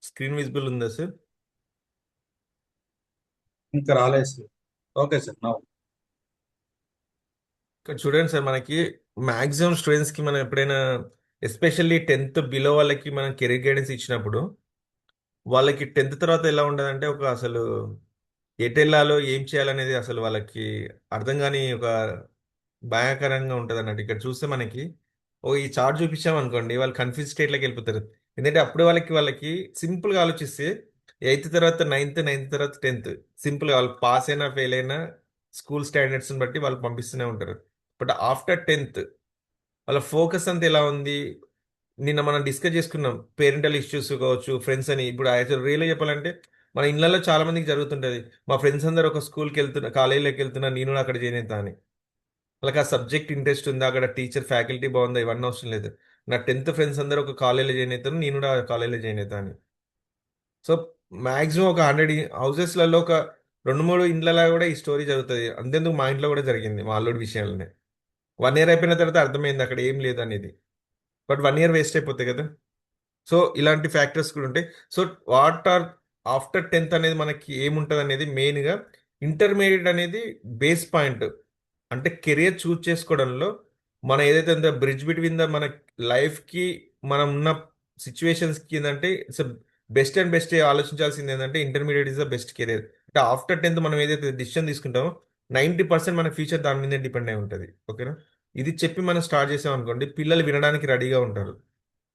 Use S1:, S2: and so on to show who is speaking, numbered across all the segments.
S1: Screen visible ఉందా sir?
S2: ఇంకా రాలేదు సార్. Okay sir now.
S1: ఇక్కడ చూడండి సార్, మనకి మాక్సిమం స్టూడెంట్స్కి మనం ఎప్పుడైనా ఎస్పెషల్లీ 10th బిలో వాళ్ళకి మనం కెరీర్ గైడెన్స్ ఇచ్చినప్పుడు వాళ్ళకి 10th తర్వాత ఎలా ఉండదంటే ఒక అసలు ఎటు వెళ్ళాలో ఏం చేయాలనేది అసలు వాళ్ళకి అర్థం కాని ఒక భయాకరంగా ఉంటుంది అన్నట్టు. ఇక్కడ చూస్తే మనకి ఓ ఈ చార్ట్ చూపించాం అనుకోండి, వాళ్ళు కన్ఫ్యూజ్ స్టేట్లోకి వెళ్ళిపోతారు. ఎందుకంటే అప్పుడు వాళ్ళకి సింపుల్గా ఆలోచిస్తే 8th తర్వాత 9th, 9th తర్వాత 10th సింపుల్గా వాళ్ళు పాస్ అయినా ఫెయిల్ అయినా స్కూల్ స్టాండర్డ్స్ని బట్టి వాళ్ళు పంపిస్తూనే ఉంటారు. బట్ ఆఫ్టర్ 10th వాళ్ళ ఫోకస్ అంతా ఎలా ఉంది? నిన్న మనం డిస్కస్ చేసుకున్నాం పేరెంటల్ ఇష్యూస్ కావచ్చు, ఫ్రెండ్స్ అని. ఇప్పుడు యాక్చువల్ రియల్గా చెప్పాలంటే మన ఇళ్ళల్లో చాలా మందికి జరుగుతుంటది. మా ఫ్రెండ్స్ అందరూ ఒక స్కూల్కి వెళ్తున్నా, కాలేజీలోకి వెళ్తున్నా, నేను కూడా అక్కడ జాయిన్ అవుతా అని. వాళ్ళకి ఆ సబ్జెక్ట్ ఇంట్రెస్ట్ ఉందా, అక్కడ టీచర్ ఫ్యాకల్టీ బాగుందా, ఇవన్నీ అవసరం లేదు. నా 10th ఫ్రెండ్స్ అందరూ ఒక కాలేజీలో జాయిన్ అవుతాను, నేను కూడా ఆ కాలేజీలో జాయిన్ అవుతా అని. సో మాక్సిమం ఒక 100 హౌసెస్లలో ఒక 2-3 ఇండ్లలో కూడా ఈ స్టోరీ జరుగుతుంది. అంతేందుకు మా ఇంట్లో కూడా జరిగింది, మా అల్లుడి విషయాలనే. 1 ఇయర్ అయిపోయిన తర్వాత అర్థమైంది అక్కడ ఏం లేదు అనేది. బట్ 1 ఇయర్ వేస్ట్ అయిపోతాయి కదా. సో ఇలాంటి ఫ్యాక్టర్స్ కూడా ఉంటాయి. So what are after 10th అనేది మనకి ఏముంటుంది అనేది మెయిన్గా ఇంటర్మీడియట్ అనేది బేస్ పాయింట్. అంటే కెరియర్ చూజ్ చేసుకోవడంలో మనం ఏదైతే ఉందో బ్రిడ్జ్ బిట్వీన్ ద మన లైఫ్కి మనం ఉన్న సిచ్యువేషన్స్కి ఏంటంటే ఇట్స్ బెస్ట్ అండ్ బెస్ట్ ఆలోచించాల్సింది ఏంటంటే intermediate is the best career. అంటే ఆఫ్టర్ 10th మనం ఏదైతే డిసిషన్ తీసుకుంటామో 90% మన ఫ్యూచర్ దాని మీదే డిపెండ్ అయి ఉంటుంది. ఓకేనా? ఇది చెప్పి మనం స్టార్ట్ చేసాం అనుకోండి, పిల్లలు వినడానికి రెడీగా ఉంటారు.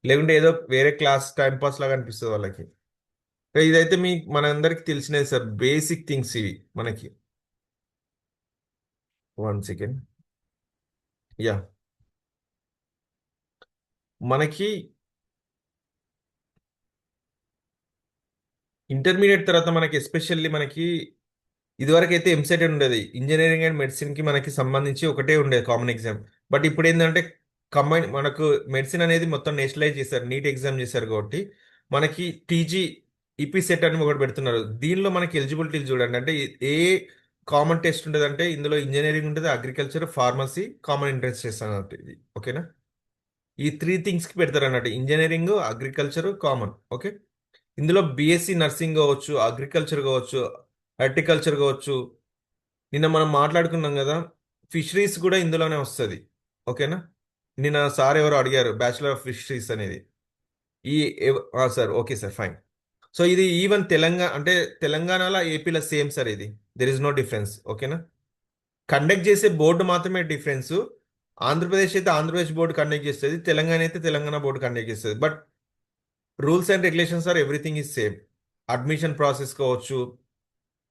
S1: లేకుంటే ఏదో వేరే క్లాస్ టైం పాస్ లాగా అనిపిస్తుంది వాళ్ళకి. ఇదైతే మీ మనందరికి తెలిసినది సార్, బేసిక్ థింగ్స్ ఇవి మనకి. 1 సెకండ్. యా, మనకి ఇంటర్మీడియట్ తర్వాత మనకి ఎస్పెషల్లీ మనకి ఇదివరకు అయితే ఎంసెట్ ఉండేది. ఇంజనీరింగ్ అండ్ మెడిసిన్ కి మనకి సంబంధించి ఒకటే ఉండేది కామన్ ఎగ్జామ్. బట్ ఇప్పుడు ఏంటంటే కంబైన్ మనకు మెడిసిన్ అనేది మొత్తం నేషనలైజ్ చేశారు, నీట్ ఎగ్జామ్ చేశారు కాబట్టి మనకి టీజీ ఈపీ సెట్ అని ఒకటి పెడుతున్నారు. దీనిలో మనకి ఎలిజిబిలిటీలు చూడండి. అంటే ఏ కామన్ టెస్ట్ ఉంటుంది అంటే ఇందులో ఇంజనీరింగ్ ఉంటుంది, agriculture, pharmacy, common entrance test అన్నట్టు ఇది. ఓకేనా? ఈ 3 థింగ్స్కి పెడతారు అన్నట్టు: ఇంజనీరింగ్, అగ్రికల్చర్, కామన్. ఓకే. ఇందులో బీఎస్సీ నర్సింగ్ కావచ్చు, అగ్రికల్చర్ కావచ్చు, హార్టికల్చర్ కావచ్చు. నిన్న మనం మాట్లాడుకున్నాం కదా, ఫిషరీస్ కూడా ఇందులోనే వస్తుంది. ఓకేనా? నిన్న సార్ ఎవరో అడిగారు బ్యాచులర్ ఆఫ్ ఫిషరీస్ అనేది. ఈ sir okay sir fine. So ఇది ఈవెన్ తెలంగాణ అంటే తెలంగాణలో ఏపీలో సేమ్ సార్ ఇది. There is no difference. ఓకేనా? కండక్ట్ చేసే బోర్డు మాత్రమే డిఫరెన్స్. ఆంధ్రప్రదేశ్ అయితే ఆంధ్రప్రదేశ్ బోర్డు కండక్ట్ చేస్తుంది, తెలంగాణ అయితే తెలంగాణ బోర్డు కండక్ట్ చేస్తుంది. But rules and regulations are everything is same. Admission process కావచ్చు,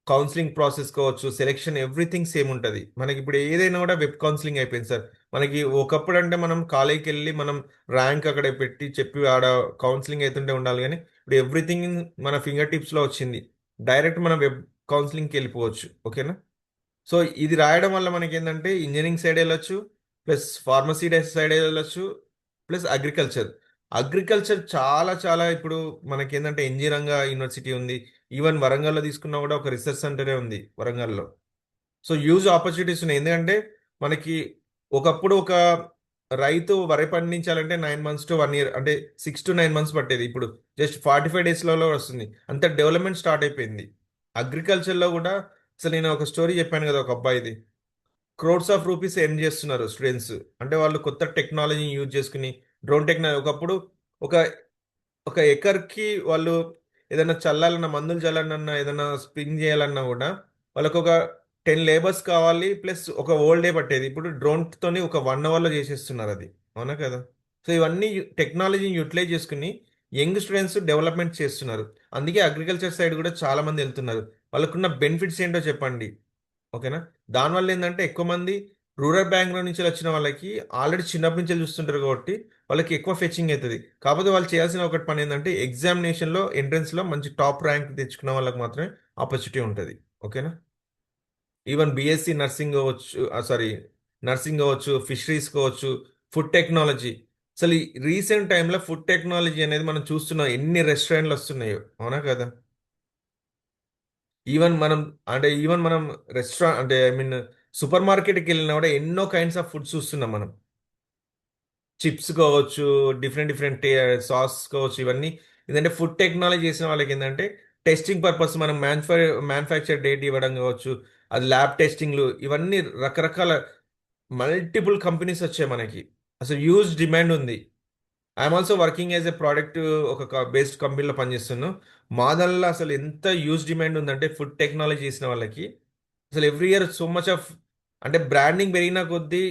S1: కౌన్సిలింగ్ ప్రాసెస్ కావచ్చు, సెలెక్షన్, ఎవ్రీథింగ్ సేమ్ ఉంటుంది. మనకి ఇప్పుడు ఏదైనా కూడా వెబ్ కౌన్సిలింగ్ అయిపోయింది సార్. మనకి ఒకప్పుడు అంటే మనం కాలేజీకి వెళ్ళి మనం ర్యాంక్ అక్కడ పెట్టి చెప్పి ఆడ కౌన్సిలింగ్ అవుతుంటే ఉండాలి, కానీ ఇప్పుడు ఎవ్రీథింగ్ మన ఫింగర్ టిప్స్లో వచ్చింది. డైరెక్ట్ మనం వెబ్ కౌన్సిలింగ్కి వెళ్ళిపోవచ్చు. ఓకేనా? సో ఇది రాయడం వల్ల మనకి ఏంటంటే ఇంజనీరింగ్ సైడ్ వెళ్ళొచ్చు, ప్లస్ ఫార్మసీ సైడ్ వెళ్ళొచ్చు, ప్లస్ అగ్రికల్చర్. అగ్రికల్చర్ చాలా చాలా ఇప్పుడు మనకి ఏంటంటే ఎన్జీ రంగా యూనివర్సిటీ ఉంది. ఈవెన్ వరంగల్లో తీసుకున్నా కూడా ఒక రీసెర్చ్ సెంటరే ఉంది వరంగల్లో. సో హ్యూజ్ ఆపర్చునిటీస్ ఉన్నాయి. ఎందుకంటే మనకి ఒకప్పుడు ఒక రైతు వరి పండించాలంటే 9 months to 1 year, అంటే 6 to 9 months పట్టేది. ఇప్పుడు జస్ట్ 45 daysలలో వస్తుంది. అంత డెవలప్మెంట్ స్టార్ట్ అయిపోయింది అగ్రికల్చర్లో కూడా. అసలు నేను ఒక స్టోరీ చెప్పాను కదా, ఒక అబ్బాయిది క్రోడ్స్ ఆఫ్ రూపీస్ ఎర్న్ చేస్తున్నారు స్టూడెంట్స్. అంటే వాళ్ళు కొత్త టెక్నాలజీని యూజ్ చేసుకుని డ్రోన్ టెక్నాలజీ. ఒకప్పుడు ఒక ఒక ఎకర్కి వాళ్ళు ఏదైనా చల్లాలన్నా, మందులు చల్లాలన్నా, ఏదైనా స్ప్రింగ్ చేయాలన్నా కూడా వాళ్ళకు ఒక 10 లేబర్స్ కావాలి, ప్లస్ ఒక ఓల్డ్ డే పట్టేది. ఇప్పుడు డ్రోన్తోని ఒక 1 అవర్లో చేసేస్తున్నారు అది. అవునా కదా? సో ఇవన్నీ టెక్నాలజీని యూటిలైజ్ చేసుకుని యంగ్ స్టూడెంట్స్ డెవలప్మెంట్ చేస్తున్నారు. అందుకే అగ్రికల్చర్ సైడ్ కూడా చాలా మంది వెళ్తున్నారు. వాళ్ళకున్న బెనిఫిట్స్ ఏంటో చెప్పండి. ఓకేనా? దానివల్ల ఏంటంటే ఎక్కువ మంది రూరల్ బ్యాక్గ్రౌండ్ నుంచి వచ్చిన వాళ్ళకి ఆల్రెడీ చిన్నప్పటి నుంచి చూస్తుంటారు కాబట్టి వాళ్ళకి ఎక్కువ ఫెచింగ్ అవుతుంది. కాకపోతే వాళ్ళు చేయాల్సిన ఒకటి పని ఏంటంటే ఎగ్జామినేషన్లో ఎంట్రన్స్లో మంచి టాప్ ర్యాంక్ తెచ్చుకున్న వాళ్ళకి మాత్రమే ఆపర్చునిటీ ఉంటుంది. ఓకేనా? ఈవెన్ బీఎస్సీ నర్సింగ్ కావచ్చు, సారీ, నర్సింగ్ కావచ్చు, ఫిషరీస్ కావచ్చు, ఫుడ్ టెక్నాలజీ. అసలు ఈ రీసెంట్ టైంలో ఫుడ్ టెక్నాలజీ అనేది మనం చూస్తున్నాం, ఎన్ని రెస్టారెంట్లు వస్తున్నాయో. అవునా కదా? ఈవెన్ మనం రెస్టారెంట్ అంటే ఐ మీన్ సూపర్ మార్కెట్కి వెళ్ళినా కూడా ఎన్నో కైండ్స్ ఆఫ్ ఫుడ్స్ చూస్తున్నాం మనం. చిప్స్ కావచ్చు, డిఫరెంట్ డిఫరెంట్ సాస్ కావచ్చు, ఇవన్నీ ఏంటంటే ఫుడ్ టెక్నాలజీ చేసిన వాళ్ళకి ఏంటంటే టెస్టింగ్ పర్పస్ మనం మ్యానుఫ్యాక్చర్ డేట్ ఇవ్వడం కావచ్చు, అది ల్యాబ్ టెస్టింగ్లు, ఇవన్నీ రకరకాల మల్టిపుల్ కంపెనీస్ వచ్చాయి మనకి. అసలు హ్యూజ్ డిమాండ్ ఉంది. I'm also working as a product ఒక బేస్డ్ కంపెనీలో పనిచేస్తున్నాను. మా దానిలో అసలు ఎంత హ్యూజ్ డిమాండ్ ఉందంటే ఫుడ్ టెక్నాలజీ చేసిన వాళ్ళకి అసలు every year so much of, అంటే బ్రాండింగ్ పెరిగిన కొద్దీ,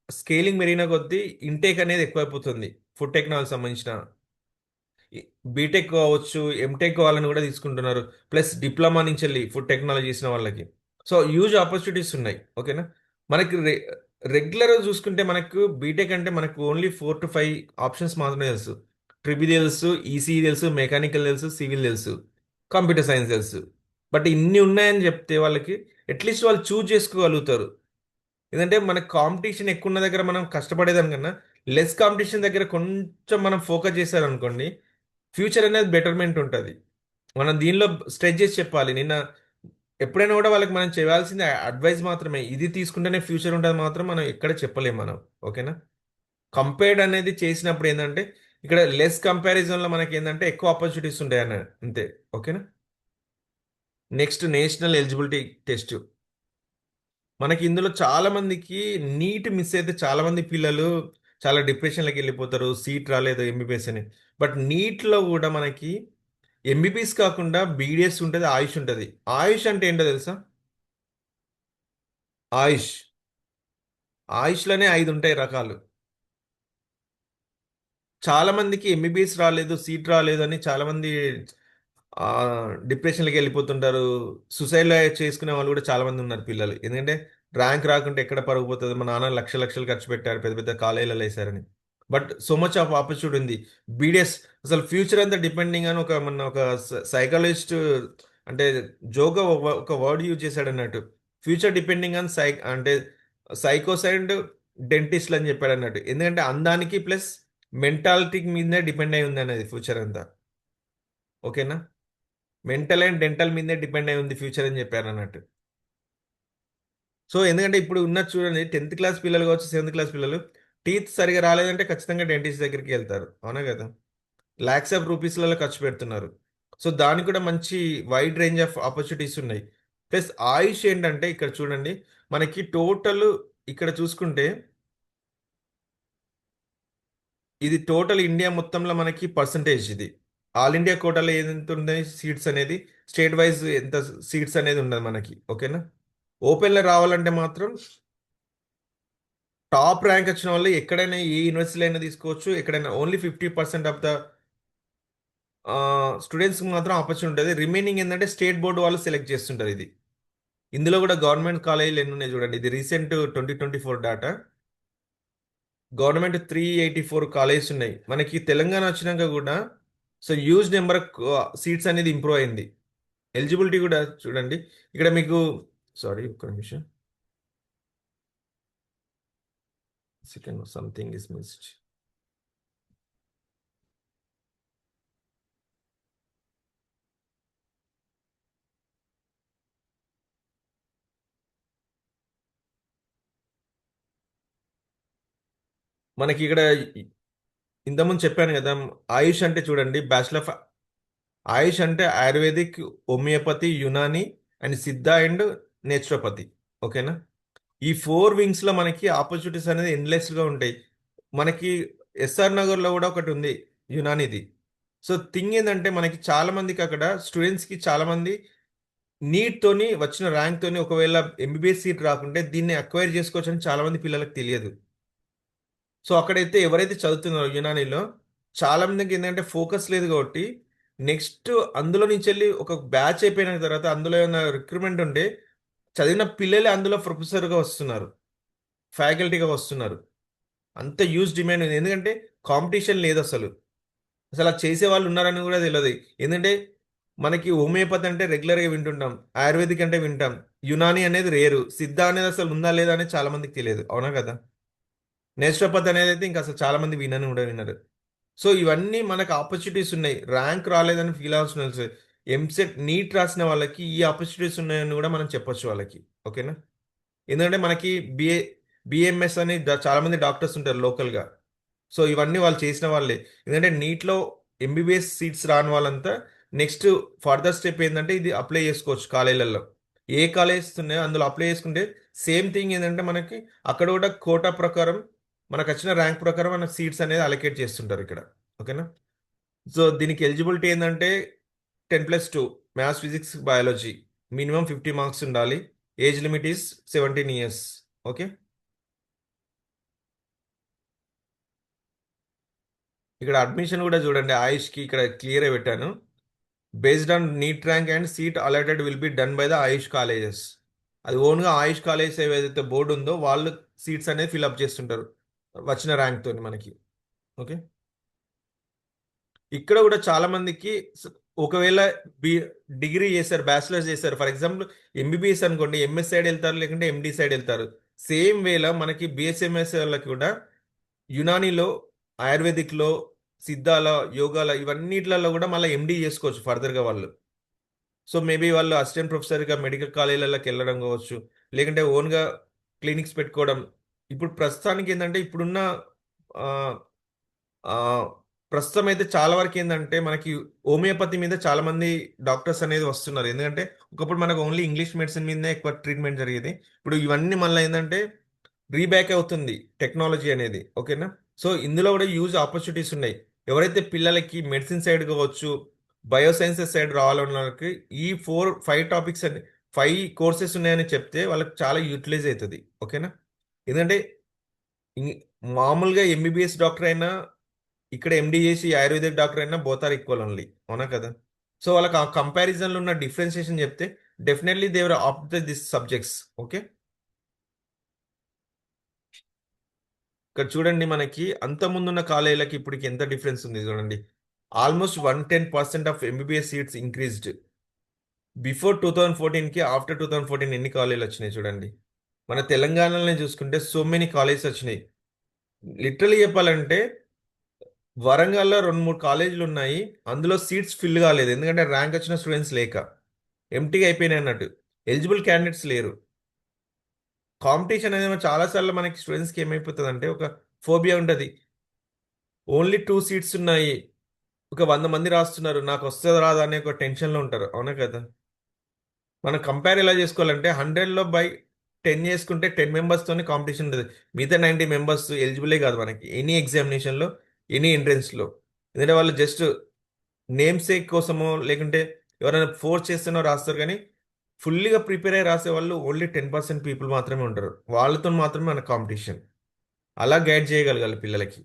S1: స్కేలింగ్ పెరిగిన కొద్దీ ఇంటేక్ అనేది ఎక్కువైపోతుంది. ఫుడ్ టెక్నాలజీ సంబంధించిన బీటెక్ కావచ్చు, ఎంటెక్ వాళ్ళని కూడా తీసుకుంటున్నారు. ప్లస్ డిప్లొమా నుంచి వెళ్ళి ఫుడ్ టెక్నాలజీ చేసిన వాళ్ళకి. సో హ్యూజ్ ఆపర్చునిటీస్ ఉన్నాయి. ఓకేనా. మనకి రెగ్యులర్గా చూసుకుంటే మనకు బీటెక్ అంటే మనకు ఓన్లీ 4 to 5 ఆప్షన్స్ మాత్రమే తెలుసు. ట్రిబుల్ తెలుసు, ఈసీ తెలుసు, మెకానికల్ తెలుసు, సివిల్ తెలుసు, కంప్యూటర్ సైన్స్ తెలుసు. బట్ ఇన్ని ఉన్నాయని చెప్తే వాళ్ళకి అట్లీస్ట్ వాళ్ళు చూజ్ చేసుకోగలుగుతారు. ఎందుకంటే మనకు కాంపిటీషన్ ఎక్కువ ఉన్న దగ్గర మనం కష్టపడేదానికన్నా లెస్ కాంపిటీషన్ దగ్గర కొంచెం మనం ఫోకస్ చేశారనుకోండి, ఫ్యూచర్ అనేది బెటర్మెంట్ ఉంటుంది. మనం దీనిలో స్ట్రెచ్ చేసి చెప్పాలి. నిన్న ఎప్పుడైనా కూడా వాళ్ళకి మనం చేయాల్సింది అడ్వైస్ మాత్రమే. ఇది తీసుకుంటేనే ఫ్యూచర్ ఉంటుంది మాత్రం మనం ఎక్కడ చెప్పలేం మనం. ఓకేనా. కంపేర్డ్ అనేది చేసినప్పుడు ఏంటంటే ఇక్కడ లెస్ కంపారిజన్లో మనకి ఏంటంటే ఎక్కువ ఆపర్చునిటీస్ ఉంటాయి అన్న అంతే. ఓకేనా. Next national eligibility test. మనకి ఇందులో చాలా మందికి నీట్ మిస్ అయితే చాలా మంది పిల్లలు చాలా డిప్రెషన్లోకి వెళ్ళిపోతారు, సీట్ రాలేదు ఎంబీబీఎస్ అని. బట్ నీట్లో కూడా మనకి ఎంబీబీఎస్ కాకుండా బీడిఎస్ ఉంటుంది, ఆయుష్ ఉంటుంది. ఆయుష్ అంటే ఏంటో తెలుసా? ఆయుష్, ఆయుష్లోనే 5 ఉంటాయి రకాలు. చాలా మందికి ఎంబీబీఎస్ రాలేదు, సీట్ రాలేదు అని చాలా మంది ఆ, డిప్రెషన్లోకి వెళ్ళిపోతుంటారు. సూసైడ్ చేసుకునే వాళ్ళు కూడా చాలా మంది ఉన్నారు పిల్లలు. ఎందుకంటే ర్యాంక్ రాకుంటే ఎక్కడ పరుగు పోతుంది, మా నాన్న లక్ష లక్షలు ఖర్చు పెట్టారు, పెద్ద పెద్ద కాలేజీలలో వేశారని. But so much of opportunity ఉంది. బీడిఎస్ అసలు ఫ్యూచర్ అంతా డిపెండింగ్ అని ఒక మన ఒక సైకాలజిస్ట్ అంటే జోగా ఒక వర్డ్ యూజ్ చేశాడు అన్నట్టు. ఫ్యూచర్ డిపెండింగ్ ఆన్ అంటే సైకోస్ అండ్ డెంటిస్ట్లు అని చెప్పాడు అన్నట్టు. ఎందుకంటే అందానికి ప్లస్ మెంటాలిటీకి మీదనే డిపెండ్ అయి ఉంది అనేది ఫ్యూచర్ అంతా. ఓకేనా. మెంటల్ అండ్ డెంటల్ మీదే డిపెండ్ అయి ఉంది ఫ్యూచర్ అని చెప్పారు అన్నట్టు. సో ఎందుకంటే ఇప్పుడు ఉన్న చూడండి, 10th క్లాస్ పిల్లలు కావచ్చు, 7th క్లాస్ పిల్లలు టీత్ సరిగా రాలేదంటే ఖచ్చితంగా డెంటిస్ట్ దగ్గరికి వెళ్తారు. అవునా కదా. లాక్స్ ఆఫ్ రూపీస్లలో ఖర్చు పెడుతున్నారు. సో దానికి కూడా మంచి వైడ్ రేంజ్ ఆఫ్ ఆపర్చునిటీస్ ఉన్నాయి. ప్లస్ ఆయుష్ ఏంటంటే ఇక్కడ చూడండి, మనకి టోటల్ ఇక్కడ చూసుకుంటే ఇది టోటల్ ఇండియా మొత్తంలో మనకి పర్సంటేజ్ ఇది. ఆల్ ఇండియా కోటాలో ఎంత ఉంది సీట్స్ అనేది, స్టేట్ వైజ్ ఎంత సీట్స్ అనేది ఉండదు మనకి. ఓకేనా. ఓపెన్లో రావాలంటే మాత్రం టాప్ ర్యాంక్ వచ్చిన వాళ్ళు ఎక్కడైనా ఏ యూనివర్సిటీలో అయినా తీసుకోవచ్చు. ఎక్కడైనా ఓన్లీ 50% ఆఫ్ ద స్టూడెంట్స్కి మాత్రం ఆపర్చునిటీ ఉంటుంది. రిమైనింగ్ ఏంటంటే స్టేట్ బోర్డు వాళ్ళు సెలెక్ట్ చేస్తుంటారు ఇది. ఇందులో కూడా గవర్నమెంట్ కాలేజీలు ఎన్ని ఉన్నాయి చూడండి. ఇది రీసెంట్ 2024 డాటా. గవర్నమెంట్ 384 కాలేజెస్ ఉన్నాయి మనకి. తెలంగాణ వచ్చినాక కూడా సో హ్యూజ్ నెంబర్ సీట్స్ అనేది ఇంప్రూవ్ అయింది. ఎలిజిబిలిటీ కూడా చూడండి ఇక్కడ మీకు. సారీ ఒక్క నిమిషం, సెకండ్ సంథింగ్ ఇస్ మిస్డ్. మనకి ఇక్కడ ఇంతకుముందు చెప్పాను కదా, ఆయుష్ అంటే చూడండి, బ్యాచిలర్ ఆఫ్ ఆయుష్ అంటే ఆయుర్వేదిక్, హోమియోపతి, యునాని అండ్ సిద్ధ అండ్ నేచురోపతి. ఓకేనా. ఈ 4 వింగ్స్లో మనకి ఆపర్చునిటీస్ అనేది ఎండ్లెస్గా ఉంటాయి. మనకి ఎస్ఆర్ నగర్లో కూడా ఒకటి ఉంది యునానిది. సో థింగ్ ఏంటంటే మనకి చాలా మందికి అక్కడ స్టూడెంట్స్కి చాలా మంది నీట్ తోని వచ్చిన ర్యాంక్ తోని ఒకవేళ ఎంబీబీఎస్ సీట్ రాకుంటే దీన్ని అక్వైర్ చేసుకోవచ్చు అని చాలా మంది పిల్లలకు తెలియదు. సో అక్కడైతే ఎవరైతే చదువుతున్నారో యునానీలో చాలా మందికి ఏంటంటే ఫోకస్ లేదు కాబట్టి నెక్స్ట్ అందులో నుంచి వెళ్ళి ఒక బ్యాచ్ అయిపోయిన తర్వాత అందులో ఏమైనా రిక్రూట్మెంట్ ఉంటే చదివిన పిల్లలే అందులో ప్రొఫెసర్గా వస్తున్నారు, ఫ్యాకల్టీగా వస్తున్నారు. అంత యూజ్ డిమాండ్ ఉంది. ఎందుకంటే కాంపిటీషన్ లేదు అసలు. అసలు అది చేసే వాళ్ళు ఉన్నారని కూడా తెలియదు. ఎందుకంటే మనకి హోమియోపతి అంటే రెగ్యులర్గా వింటుంటాం, ఆయుర్వేదిక్ అంటే వింటాం, యునాని అనేది రేరు, సిద్ధ అనేది అసలు ఉందా లేదా అనేది చాలా మందికి తెలియదు. అవునా కదా. నేచురోపతి అనేది అయితే ఇంకా అసలు చాలా మంది వినని కూడా వినరు. సో ఇవన్నీ మనకు ఆపర్చునిటీస్ ఉన్నాయి. ర్యాంక్ రాలేదని ఫీల్ అవ్వాల్సిన అవసరం లేదు. ఎంసెట్ నీట్ రాసిన వాళ్ళకి ఈ ఆపర్చునిటీస్ ఉన్నాయని కూడా మనం చెప్పొచ్చు వాళ్ళకి. ఓకేనా. ఎందుకంటే మనకి బిఎంఎస్ అని చాలా మంది డాక్టర్స్ ఉంటారు లోకల్గా. సో ఇవన్నీ వాళ్ళు చేసిన వాళ్ళే. ఎందుకంటే నీట్లో ఎంబీబీఎస్ సీట్స్ రాని వాళ్ళంతా నెక్స్ట్ ఫర్దర్ స్టెప్ ఏంటంటే ఇది అప్లై చేసుకోవచ్చు కాలేజీలలో. ఏ కాలేజెస్ ఉన్నాయో అందులో అప్లై చేసుకుంటే సేమ్ థింగ్ ఏంటంటే మనకి అక్కడ కూడా కోటా ప్రకారం మనకు వచ్చిన ర్యాంక్ ప్రకారం మనకు సీట్స్ అనేది అలొకేట్ చేస్తుంటారు ఇక్కడ. ఓకేనా? సో దీనికి ఎలిజిబిలిటీ ఏంటంటే 10+2 maths, physics, biology, minimum 50 marks ఉండాలి. Age limit is 17 years. Okay, ఇక్కడ అడ్మిషన్ కూడా చూడండి, ఆయుష్కి ఇక్కడ క్లియర్ పెట్టాను. Based on NEET rank and seat allotted will be done by the AYUSH colleges. అది ఓన్గా ఆయుష్ కాలేజెస్ ఏదైతే బోర్డు ఉందో వాళ్ళు సీట్స్ అనేది ఫిల్అప్ చేస్తుంటారు వచ్చిన ర్యాంక్ తోని మనకి. ఓకే, ఇక్కడ కూడా చాలా మందికి ఒకవేళ బి డిగ్రీ చేశారు, బ్యాచిలర్స్ చేశారు, ఫర్ ఎగ్జాంపుల్ ఎంబీబీఎస్ అనుకోండి, ఎంఎస్ సైడ్ వెళ్తారు లేకుంటే ఎండి సైడ్ వెళ్తారు. సేమ్ వేళ మనకి బిఎస్ఎంఎస్ వాళ్ళకి కూడా యునానీలో, ఆయుర్వేదిక్లో, సిద్ధాల, యోగాల ఇవన్నిట్లలో కూడా మళ్ళీ ఎండి చేసుకోవచ్చు ఫర్దర్గా వాళ్ళు. సో మేబీ వాళ్ళు అసిస్టెంట్ ప్రొఫెసర్గా మెడికల్ కాలేజీలకి వెళ్ళడం కావచ్చు, లేకుంటే ఓన్గా క్లినిక్స్ పెట్టుకోవడం. ఇప్పుడు ప్రస్తుతానికి ఏంటంటే ఇప్పుడున్న ఆ, ఆ, ప్రస్తుతం అయితే చాలా వరకు ఏంటంటే మనకి హోమియోపతి మీద చాలా మంది డాక్టర్స్ అనేది వస్తున్నారు. ఎందుకంటే ఒకప్పుడు మనకు ఓన్లీ ఇంగ్లీష్ మెడిసిన్ మీదనే ఎక్కువ ట్రీట్మెంట్ జరిగేది. ఇప్పుడు ఇవన్నీ మళ్ళీ ఏంటంటే రీబ్యాక్ అవుతుంది టెక్నాలజీ అనేది. ఓకేనా? సో ఇందులో కూడా యూజ్ ఆపర్చునిటీస్ ఉన్నాయి. ఎవరైతే పిల్లలకి మెడిసిన్ సైడ్ కావచ్చు, బయోసైన్సెస్ సైడ్ రావాలన్న వాళ్ళకి ఈ 4-5 టాపిక్స్ అని 5 కోర్సెస్ ఉన్నాయని చెప్తే వాళ్ళకి చాలా యూటిలైజ్ అవుతుంది. ఓకేనా? ఎందుకంటే ఇం- మామూలుగా ఎంబీబీఎస్ డాక్టర్ అయినా, ఇక్కడ ఎండి చేసి ఆయుర్వేదిక్ డాక్టర్ అయినా బోత్ ఆర్ ఈక్వల్ ఓన్లీ. అవునా కదా? సో వాళ్ళకి ఆ కంపారిజన్లో ఉన్న డిఫరెన్షియేషన్ చెప్తే definitely they're opt this subjects. Okay, ఇక్కడ చూడండి మనకి అంత ముందున్న కాలేజీలకి ఇప్పటికి ఎంత డిఫరెన్స్ ఉంది చూడండి. Almost 110% of MBBS seats increased before 2014కి. ఆఫ్టర్ 2014 ఎన్ని కాలేజీలు వచ్చినాయి చూడండి. మన తెలంగాణలోనే చూసుకుంటే సో మెనీ కాలేజెస్ వచ్చినాయి. లిటరలీ చెప్పాలంటే వరంగల్లో 2-3 కాలేజీలు ఉన్నాయి, అందులో సీట్స్ ఫిల్ కాలేదు. ఎందుకంటే ర్యాంక్ వచ్చిన స్టూడెంట్స్ లేక ఎంటీగా అయిపోయినాయి అన్నట్టు. ఎలిజిబుల్ క్యాండిడేట్స్ లేరు. కాంపిటీషన్ అనేది చాలాసార్లు మనకి స్టూడెంట్స్కి ఏమైపోతుంది అంటే ఒక ఫోబియా ఉంటుంది. ఓన్లీ 2 సీట్స్ ఉన్నాయి, ఒక 100 మంది రాస్తున్నారు, నాకు వస్తుందా రాదా అనే ఒక టెన్షన్లో ఉంటారు. అవునా కదా? మనం కంపేర్ ఎలా చేసుకోవాలంటే 100లో బై 10 చేసుకుంటే 10 మెంబర్స్తోనే కాంపిటీషన్ ఉంటుంది. మిగతా 90 మెంబర్స్ ఎలిజిబులే కాదు మనకి ఎనీ ఎగ్జామినేషన్లో, ఎనీ ఎంట్రెన్స్లో. ఎందుకంటే వాళ్ళు జస్ట్ నేమ్ సేక్ కోసమో లేకుంటే ఎవరైనా ఫోర్స్ చేస్తేనో రాస్తారు. కానీ ఫుల్లీగా ప్రిపేర్ అయ్యి రాసే వాళ్ళు ఓన్లీ 10% పీపుల్ మాత్రమే ఉంటారు. వాళ్ళతో మాత్రమే మన కాంపిటీషన్. అలా గైడ్ చేయగలగాలి పిల్లలకి.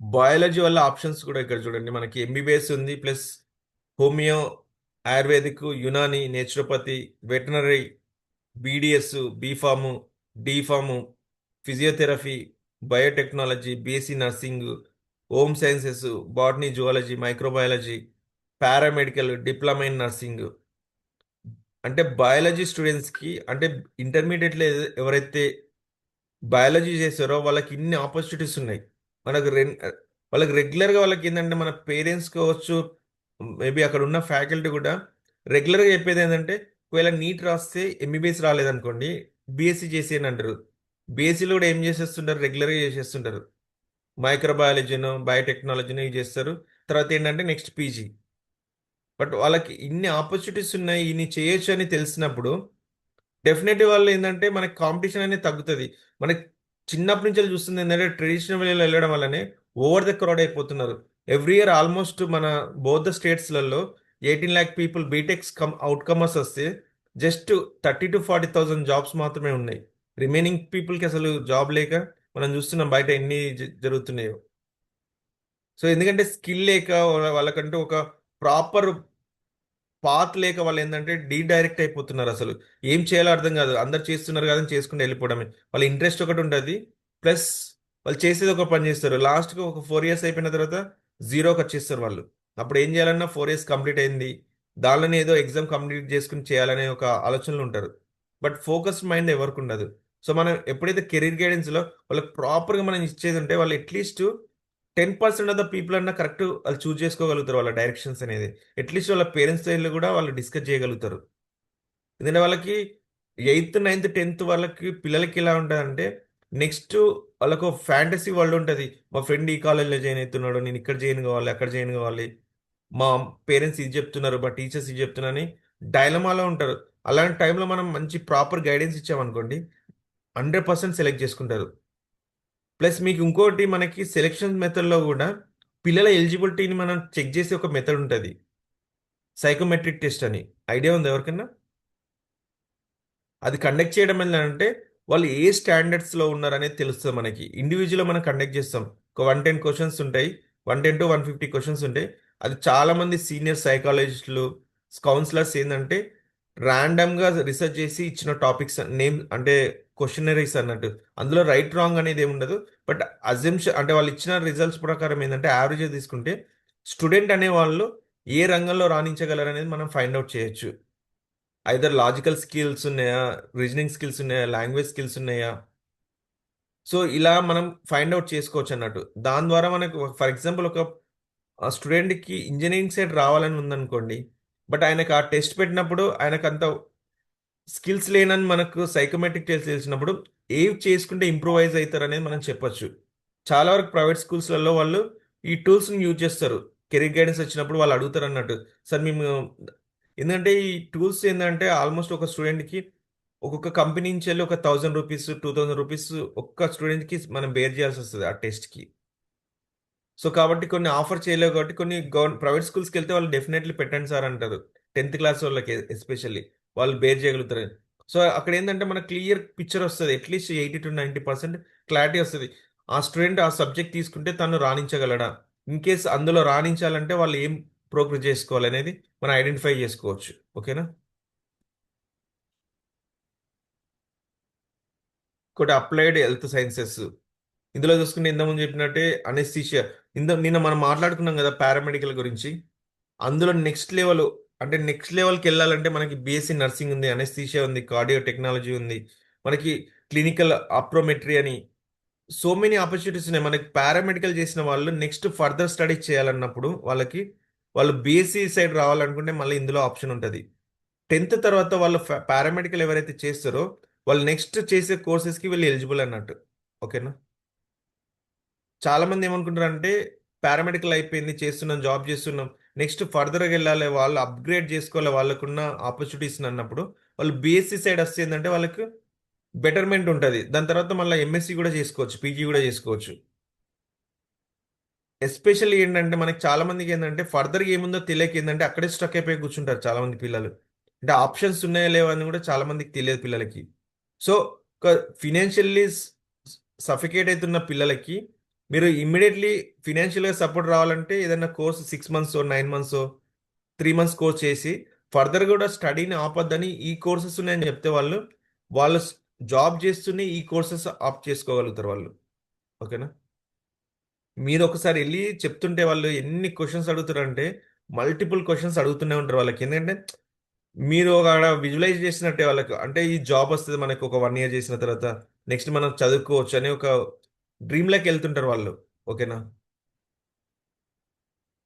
S1: బయాలజీ వల్ల ఆప్షన్స్ కూడా ఇక్కడ చూడండి, మనకి ఎంబీబీఎస్ ఉంది, plus homeo, Ayurvedic, Unani, naturopathy, veterinary, BDS, B Pharm, D Pharm, physiotherapy, biotechnology, BSc nursing, home sciences, botany, zoology, microbiology, paramedical, diploma in nursing. అంటే బయాలజీ స్టూడెంట్స్కి అంటే ఇంటర్మీడియట్లో ఎవరైతే బయాలజీ చేస్తారో వాళ్ళకి ఇన్ని ఆపర్చునిటీస్ ఉన్నాయి. మనకు వాళ్ళకి రెగ్యులర్గా వాళ్ళకి ఏంటంటే మన పేరెంట్స్ కావచ్చు, మేబీ అక్కడ ఉన్న ఫ్యాకల్టీ కూడా రెగ్యులర్గా చెప్పేది ఏంటంటే ఒకవేళ నీట్ రాస్తే ఎంబీబీఎస్ రాలేదనుకోండి, బీఎస్సీ చేసి అని అంటారు. బీఎస్సీలో కూడా ఏం చేసేస్తుంటారు, రెగ్యులర్గా చేసేస్తుంటారు. మైక్రోబయాలజీను, బయోటెక్నాలజీని చేస్తారు. తర్వాత ఏంటంటే నెక్స్ట్ పీజీ. బట్ వాళ్ళకి ఇన్ని ఆపర్చునిటీస్ ఉన్నాయి, ఇన్ని చేయొచ్చు అని తెలిసినప్పుడు డెఫినెట్లీ వాళ్ళు ఏంటంటే మనకి కాంపిటీషన్ అనేది తగ్గుతుంది. మనకి చిన్నప్పటి నుంచి చూస్తుంది ఏంటంటే ట్రెడిషనల్ వేలో వెళ్ళడం వల్లనే ఓవర్ ద క్రౌడ్ అయిపోతున్నారు. ఎవ్రీ ఇయర్ ఆల్మోస్ట్ మన బోత్ ద స్టేట్స్లలో 18 lakh పీపుల్ బీటెక్స్ అవుట్కమర్స్ వస్తే జస్ట్ 30,000 to 40,000 జాబ్స్ మాత్రమే ఉన్నాయి. రిమైనింగ్ పీపుల్కి అసలు జాబ్ లేక మనం చూస్తున్నాం బయట ఎన్ని జరుగుతున్నాయో. సో ఎందుకంటే స్కిల్ లేక వాళ్ళకంటూ ఒక ప్రాపర్ పాత్ లేక వాళ్ళు ఏంటంటే డైరెక్ట్ అయిపోతున్నారు. అసలు ఏం చేయాలో అర్థం కాదు. అందరు చేస్తున్నారు కదా అని చేసుకుంటూ వెళ్ళిపోవడమే. వాళ్ళ ఇంట్రెస్ట్ ఒకటి ఉంటుంది, ప్లస్ వాళ్ళు చేసేది ఒక పని చేస్తారు. లాస్ట్కి ఒక 4 years అయిపోయిన తర్వాత జీరోకి వచ్చేస్తారు వాళ్ళు. అప్పుడు ఏం చేయాలన్నా 4 years కంప్లీట్ అయింది, దానిలోనే ఏదో ఎగ్జామ్ కంప్లీట్ చేసుకుని చేయాలనే ఒక ఆలోచనలు ఉంటారు. బట్ ఫోకస్డ్ మైండ్ ఎవరికి ఉండదు. సో మనం ఎప్పుడైతే కెరీర్ గైడెన్స్లో వాళ్ళకి ప్రాపర్గా మనం ఇచ్చేది ఉంటే వాళ్ళు అట్లీస్ట్ 10% ఆఫ్ ద పీపుల్ అన్న కరెక్ట్ వాళ్ళు చూజ్ చేసుకోగలుగుతారు వాళ్ళ డైరెక్షన్స్ అనేది. అట్లీస్ట్ వాళ్ళ పేరెంట్స్ సైడ్లో కూడా వాళ్ళు డిస్కస్ చేయగలుగుతారు. ఎందుకంటే వాళ్ళకి 8th, 9th, 10th వాళ్ళకి పిల్లలకి ఎలా ఉంటుందంటే నెక్స్ట్ వాళ్ళకు ఫ్యాంటసీ వరల్డ్ ఉంటుంది. మా ఫ్రెండ్ ఈ కాలేజ్లో జాయిన్ అవుతున్నాడు, నేను ఇక్కడ జాయిన్ కావాలి, అక్కడ జాయిన్ కావాలి, మా పేరెంట్స్ ఇది చెప్తున్నారు, మా టీచర్స్ ఇది చెప్తున్నారని డైలమాలో ఉంటారు. అలాంటి టైంలో మనం మంచి ప్రాపర్ గైడెన్స్ ఇచ్చామనుకోండి, 100% సెలెక్ట్ చేసుకుంటారు. ప్లస్ మీకు ఇంకోటి, మనకి సెలెక్షన్ మెథడ్లో కూడా పిల్లల ఎలిజిబిలిటీని మనం చెక్ చేసే ఒక మెథడ్ ఉంటుంది, సైకోమెట్రిక్ టెస్ట్ అని. ఐడియా ఉంది ఎవరికన్నా? అది కండక్ట్ చేయడం ఏంటంటే వాళ్ళు ఏ స్టాండర్డ్స్లో ఉన్నారనేది తెలుస్తుంది మనకి. ఇండివిజువల్గా మనం కండక్ట్ చేస్తాం. ఒక 110 క్వశ్చన్స్ ఉంటాయి, 110 to 150 క్వశ్చన్స్ ఉంటాయి. అది చాలామంది సీనియర్ సైకాలజిస్టులు, కౌన్సిలర్స్ ఏంటంటే ర్యాండమ్గా రీసెర్చ్ చేసి ఇచ్చిన టాపిక్స్ నేమ్ అంటే క్వశ్చనరీస్ అన్నట్టు. అందులో రైట్ రాంగ్ అనేది ఏమి ఉండదు. బట్ అజంప్షన్ అంటే వాళ్ళు ఇచ్చిన రిజల్ట్స్ ప్రకారం ఏంటంటే యావరేజ్ తీసుకుంటే స్టూడెంట్ అనే వాళ్ళు ఏ రంగంలో రాణించగలరు అనేది మనం ఫైండ్ అవుట్ చేయొచ్చు. ఐదర్ లాజికల్ స్కిల్స్ ఉన్నాయా, రీజనింగ్ స్కిల్స్ ఉన్నాయా, లాంగ్వేజ్ స్కిల్స్ ఉన్నాయా. సో ఇలా మనం ఫైండ్ అవుట్ చేసుకోవచ్చు అన్నట్టు. దాని ద్వారా మనకు ఫర్ ఎగ్జాంపుల్ ఒక స్టూడెంట్కి ఇంజనీరింగ్ సైడ్ రావాలని ఉందనుకోండి, బట్ ఆయనకు ఆ టెస్ట్ పెట్టినప్పుడు ఆయనకు అంత స్కిల్స్ లేనని మనకు సైకోమెట్రిక్ టెస్ట్ తెలిసినప్పుడు ఏవి చేసుకుంటే ఇంప్రూవైజ్ అవుతారు అనేది మనం చెప్పొచ్చు. చాలా వరకు ప్రైవేట్ స్కూల్స్లలో వాళ్ళు ఈ టూల్స్ని యూజ్ చేస్తారు. కెరీర్ గైడెన్స్ వచ్చినప్పుడు వాళ్ళు అడుగుతారు అన్నట్టు, సార్ మేము, ఎందుకంటే ఈ టూల్స్ ఏంటంటే ఆల్మోస్ట్ ఒక స్టూడెంట్కి ఒక్కొక్క కంపెనీ నుంచి వెళ్ళి ఒక ₹1000, ₹2000 ఒక్క స్టూడెంట్కి మనం బేర్ చేయాల్సి వస్తుంది ఆ టెస్ట్కి. సో కాబట్టి కొన్ని ఆఫర్ చేయలేవు, కాబట్టి కొన్ని ప్రైవేట్ స్కూల్స్కి వెళ్తే వాళ్ళు డెఫినెట్లీ పెట్టండి సార్ అంటారు. 10th క్లాస్ వాళ్ళకి ఎస్పెషల్లీ వాళ్ళు బేర్ చేయగలుగుతారు. సో అక్కడ ఏంటంటే మనకు క్లియర్ పిక్చర్ వస్తుంది, అట్లీస్ట్ 80 to 90% క్లారిటీ వస్తుంది. ఆ స్టూడెంట్ ఆ సబ్జెక్ట్ తీసుకుంటే తను రాణించగలడా, ఇన్ కేస్ అందులో రాణించాలంటే వాళ్ళు ఏం ప్రోగ్రెస్ చేసుకోవాలి అనేది మనం ఐడెంటిఫై చేసుకోవచ్చు. ఓకేనా? ఇంకోటి అప్లైడ్ హెల్త్ సైన్సెస్. ఇందులో చూసుకుంటే ఇంతకుముందు చెప్పినట్టే అనెస్థీషియా. నిన్న మనం మాట్లాడుకున్నాం కదా పారామెడికల్ గురించి. అందులో నెక్స్ట్ లెవెల్, అంటే నెక్స్ట్ లెవెల్కి వెళ్ళాలంటే మనకి బీఎస్సీ నర్సింగ్ ఉంది, అనెస్థీషియా ఉంది, కార్డియో టెక్నాలజీ ఉంది, మనకి క్లినికల్ అప్రోమెట్రీ అని సో మెనీ ఆపర్చునిటీస్ ఉన్నాయి. మనకి పారామెడికల్ చేసిన వాళ్ళు నెక్స్ట్ ఫర్దర్ స్టడీ చేయాలన్నప్పుడు వాళ్ళకి, వాళ్ళు బీఎస్సీ సైడ్ రావాలనుకుంటే మళ్ళీ ఇందులో ఆప్షన్ ఉంటుంది. 10th తర్వాత వాళ్ళు పారామెడికల్ ఎవరైతే చేస్తారో వాళ్ళు నెక్స్ట్ చేసే కోర్సెస్కి వీళ్ళు ఎలిజిబుల్ అన్నట్టు. ఓకేనా? చాలా మంది ఏమనుకుంటారంటే పారామెడికల్ అయిపోయింది, చేస్తున్నాం, జాబ్ చేస్తున్నాం, నెక్స్ట్ ఫర్దర్గా వెళ్ళాలి, వాళ్ళు అప్గ్రేడ్ చేసుకోవాలి వాళ్ళకున్న ఆపర్చునిటీస్ అన్నప్పుడు వాళ్ళు బీఎస్సీ సైడ్ వస్తే ఏంటంటే వాళ్ళకి బెటర్మెంట్ ఉంటుంది. దాని తర్వాత మళ్ళీ ఎంఎస్సీ కూడా చేసుకోవచ్చు, పీజీ కూడా చేసుకోవచ్చు. ఎస్పెషల్లీ ఏంటంటే మనకి చాలా మందికి ఏంటంటే ఫర్దర్గా ఏముందో తెలియక ఏంటంటే అక్కడే స్టక్ అయిపోయి కూర్చుంటారు చాలా మంది పిల్లలు. అంటే ఆప్షన్స్ ఉన్నాయా లేవా అని కూడా చాలా మందికి తెలియదు పిల్లలకి. సో ఒక ఫినాన్షియల్లీ సఫికేట్ అవుతున్న పిల్లలకి మీరు ఇమ్మీడియట్లీ ఫినాన్షియల్గా సపోర్ట్ రావాలంటే ఏదైనా course 6 months 9 months 3 months course చేసి ఫర్దర్ కూడా స్టడీని ఆపొద్దని ఈ కోర్సెస్ ఉన్నాయని చెప్తే వాళ్ళు జాబ్ చేస్తూనే ఈ కోర్సెస్ ఆప్ చేసుకోగలుగుతారు వాళ్ళు. ఓకేనా? మీరు ఒకసారి వెళ్ళి చెప్తుంటే వాళ్ళు ఎన్ని క్వశ్చన్స్ అడుగుతారంటే మల్టిపుల్ క్వశ్చన్స్ అడుగుతూనే ఉంటారు వాళ్ళకి. ఎందుకంటే మీరు ఒక విజువలైజ్ చేసినట్టే వాళ్ళకి, అంటే ఈ జాబ్ వస్తుంది మనకు ఒక 1 year చేసిన తర్వాత, నెక్స్ట్ మనం చదువుకోవచ్చు అని ఒక డ్రీమ్లోకి వెళ్తుంటారు వాళ్ళు. ఓకేనా?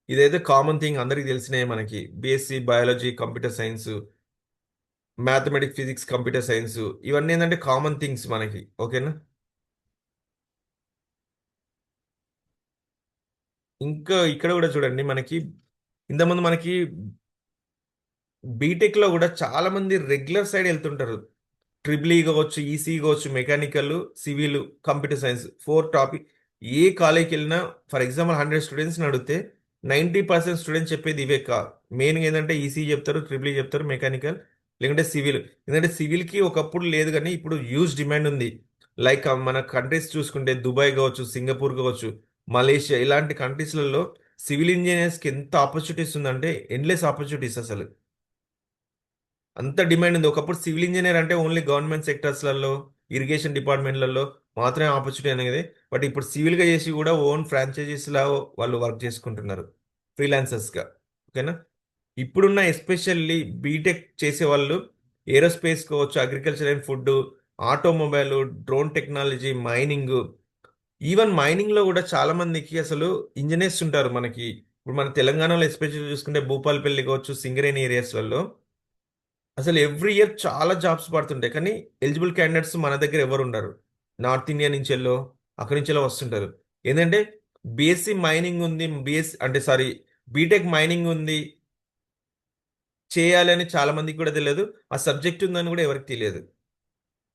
S1: ఇదైతే కామన్ థింగ్, అందరికి తెలిసినాయి మనకి. BSc biology, computer science, mathematics, physics, computer science, ఇవన్నీ ఏంటంటే కామన్ థింగ్స్ మనకి. ఓకేనా? ఇంకా ఇక్కడ కూడా చూడండి మనకి, ఇంతకుముందు మనకి బీటెక్లో కూడా చాలా మంది రెగ్యులర్ సైడ్ వెళ్తుంటారు. ట్రిపుల్ ఈ కావచ్చు, ఈసీ కావచ్చు, mechanical, civil, computer science, 4 topic. ఏ కాలేజ్కి వెళ్ళినా ఫర్ ఎగ్జాంపుల్ 100 స్టూడెంట్స్ని అడిగితే 90% స్టూడెంట్స్ చెప్పేది ఇవే. మెయిన్గా ఏంటంటే ఈసీ చెప్తారు, ట్రిపుల్ ఈ చెప్తారు, మెకానికల్, లేకుంటే సివిల్. ఎందుకంటే సివిల్కి ఒకప్పుడు లేదు కానీ ఇప్పుడు హ్యూజ్ డిమాండ్ ఉంది. లైక్ మన కంట్రీస్ చూసుకుంటే దుబాయ్ కావచ్చు, సింగపూర్ కావచ్చు, మలేషియా, ఇలాంటి కంట్రీస్లలో సివిల్ ఇంజనీర్స్కి ఎంత ఆపర్చునిటీస్ ఉందంటే ఎండ్లెస్ ఆపర్చునిటీస్ అసలు. అంత డిమాండ్ ఉంది. ఒకప్పుడు సివిల్ ఇంజనీర్ అంటే ఓన్లీ గవర్నమెంట్ సెక్టర్స్లలో, ఇరిగేషన్ డిపార్ట్మెంట్లలో మాత్రమే ఆపర్చునిటీ అనేది. బట్ ఇప్పుడు సివిల్గా చేసి కూడా ఓన్ ఫ్రాంచైజీస్లా వాళ్ళు వర్క్ చేసుకుంటున్నారు ఫ్రీలాన్సర్స్గా. ఓకేనా? ఇప్పుడున్న ఎస్పెషల్లీ బీటెక్ చేసే వాళ్ళు ఏరోస్పేస్ కావచ్చు, agriculture and food, automobile, drone technology, mining. Even మైనింగ్లో కూడా చాలా మందికి అసలు ఇంజనీర్స్ ఉంటారు మనకి. ఇప్పుడు మన తెలంగాణలో ఎస్పెషల్లీ చూసుకుంటే భూపాలపల్లి కావచ్చు, సింగరేణి ఏరియాస్లలో అసలు ఎవ్రీ ఇయర్ చాలా జాబ్స్ పడుతుంటాయి కానీ ఎలిజిబుల్ క్యాండిడేట్స్ మన దగ్గర ఎవరు ఉండరు. నార్త్ ఇండియా నుంచి వెళ్ళో అక్కడి నుంచి ఇలా వస్తుంటారు. ఏంటంటే బీఎస్సీ మైనింగ్ ఉంది, బిఎస్ అంటే సారీ బీటెక్ మైనింగ్ ఉంది చేయాలి అని చాలా మందికి కూడా తెలియదు. ఆ సబ్జెక్ట్ ఉందని కూడా ఎవరికి తెలియదు.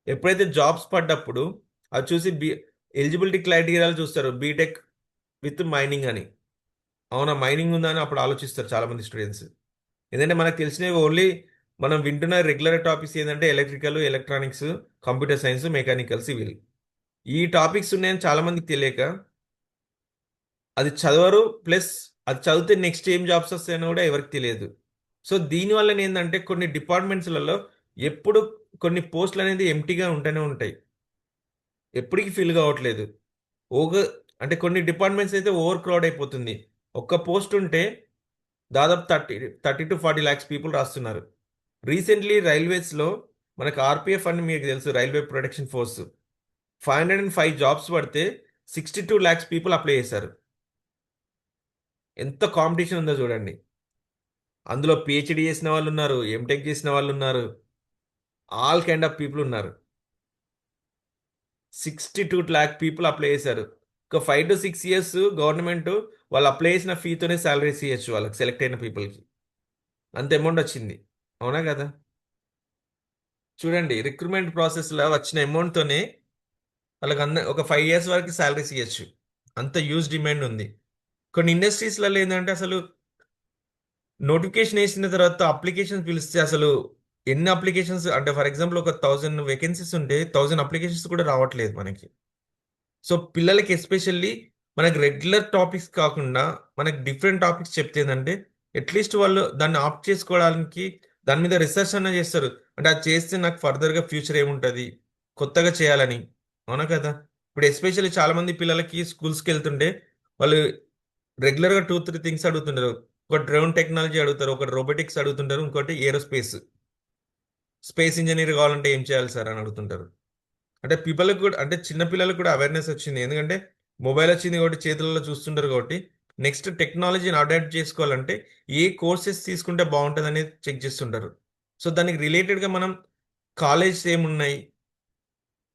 S1: ఎప్పుడైతే జాబ్స్ పడ్డప్పుడు అది చూసి ఎలిజిబిలిటీ క్రైటీరియాలు చూస్తారు, బీటెక్ విత్ మైనింగ్ అని. అవునా, మైనింగ్ ఉందా అని అప్పుడు ఆలోచిస్తారు చాలా మంది స్టూడెంట్స్. ఎందుకంటే మనకు తెలిసినవి ఓన్లీ మనం వింటున్న రెగ్యులర్ టాపిక్స్ ఏంటంటే electrical, electronics, computer science, mechanical, civil. ఈ టాపిక్స్ ఉన్నాయని చాలా మందికి తెలియక అది చదవరు. ప్లస్ అది చదివితే నెక్స్ట్ ఏం జాబ్స్ వస్తాయని కూడా ఎవరికి తెలియదు. సో దీనివల్ల ఏంటంటే కొన్ని డిపార్ట్మెంట్స్లలో ఎప్పుడు కొన్ని పోస్టులు అనేది ఎంటీగా ఉంటూనే ఉంటాయి, ఎప్పటికీ ఫిల్ కావట్లేదు. ఓగ అంటే కొన్ని డిపార్ట్మెంట్స్ అయితే ఓవర్ క్రౌడ్ అయిపోతుంది. ఒక్క పోస్ట్ ఉంటే దాదాపు 30 to 40 lakhs పీపుల్ రాస్తున్నారు. రీసెంట్లీ రైల్వేస్లో మనకు ఆర్పిఎఫ్ అని మీకు తెలుసు, రైల్వే ప్రొటెక్షన్ ఫోర్స్. 505 జాబ్స్ పడితే 62 lakhs పీపుల్ అప్లై చేశారు. ఎంత కాంపిటీషన్ ఉందో చూడండి. అందులో పిహెచ్డి చేసిన వాళ్ళు ఉన్నారు, ఎంటెక్ చేసిన వాళ్ళు ఉన్నారు, ఆల్ కైండ్ ఆఫ్ పీపుల్ ఉన్నారు. 62 lakh పీపుల్ అప్లై చేశారు. ఒక 5 to 6 years గవర్నమెంట్ వాళ్ళు అప్లై చేసిన ఫీతోనే శాలరీస్ ఇవ్వచ్చు వాళ్ళకి, సెలెక్ట్ అయిన పీపుల్కి. అంత అమౌంట్ వచ్చింది. అవునా కదా? చూడండి, రిక్రూట్మెంట్ ప్రాసెస్లో వచ్చిన అమౌంట్తోనే వాళ్ళకి ఒక 5 years వరకు శాలరీస్ ఇవ్వచ్చు. అంత యూజ్ డిమాండ్ ఉంది. కొన్ని ఇండస్ట్రీస్లలో ఏంటంటే అసలు నోటిఫికేషన్ వేసిన తర్వాత అప్లికేషన్స్ పిలిస్తే అసలు ఎన్ని అప్లికేషన్స్ అంటే ఫర్ ఎగ్జాంపుల్ ఒక 1000 వేకెన్సీస్ ఉంటే 1000 అప్లికేషన్స్ కూడా రావట్లేదు మనకి. సో పిల్లలకి ఎస్పెషల్లీ మనకి రెగ్యులర్ టాపిక్స్ కాకుండా మనకి డిఫరెంట్ టాపిక్స్ చెప్తే ఏంటంటే అట్లీస్ట్ వాళ్ళు దాన్ని ఆప్ట్ చేసుకోవడానికి దాని మీద రీసెర్చ్ అన్న చేస్తారు. అంటే అది చేస్తే నాకు ఫర్దర్గా ఫ్యూచర్ ఏముంటుంది కొత్తగా చేయాలని. అవునా కదా? ఇప్పుడు ఎస్పెషల్లీ చాలా మంది పిల్లలకి స్కూల్స్కి వెళ్తుంటే వాళ్ళు రెగ్యులర్గా 2 3 థింగ్స్ అడుగుతుంటారు. ఒకటి డ్రోన్ టెక్నాలజీ అడుగుతారు, ఒకటి రోబోటిక్స్ అడుగుతుంటారు, ఇంకోటి ఏరోస్పేస్. స్పేస్ ఇంజనీర్ కావాలంటే ఏం చేయాలి సార్ అని అడుగుతుంటారు. అంటే పిల్లలకు కూడా అంటే చిన్న పిల్లలకు కూడా అవేర్నెస్ వచ్చింది. ఎందుకంటే మొబైల్ వచ్చింది కాబట్టి చేతులలో చూస్తుంటారు కాబట్టి నెక్స్ట్ టెక్నాలజీని అడాప్ట్ చేసుకోవాలంటే ఏ కోర్సెస్ తీసుకుంటే బాగుంటుంది అనేది చెక్ చేస్తుంటారు. సో దానికి రిలేటెడ్గా మనం కాలేజ్ ఏమున్నాయి,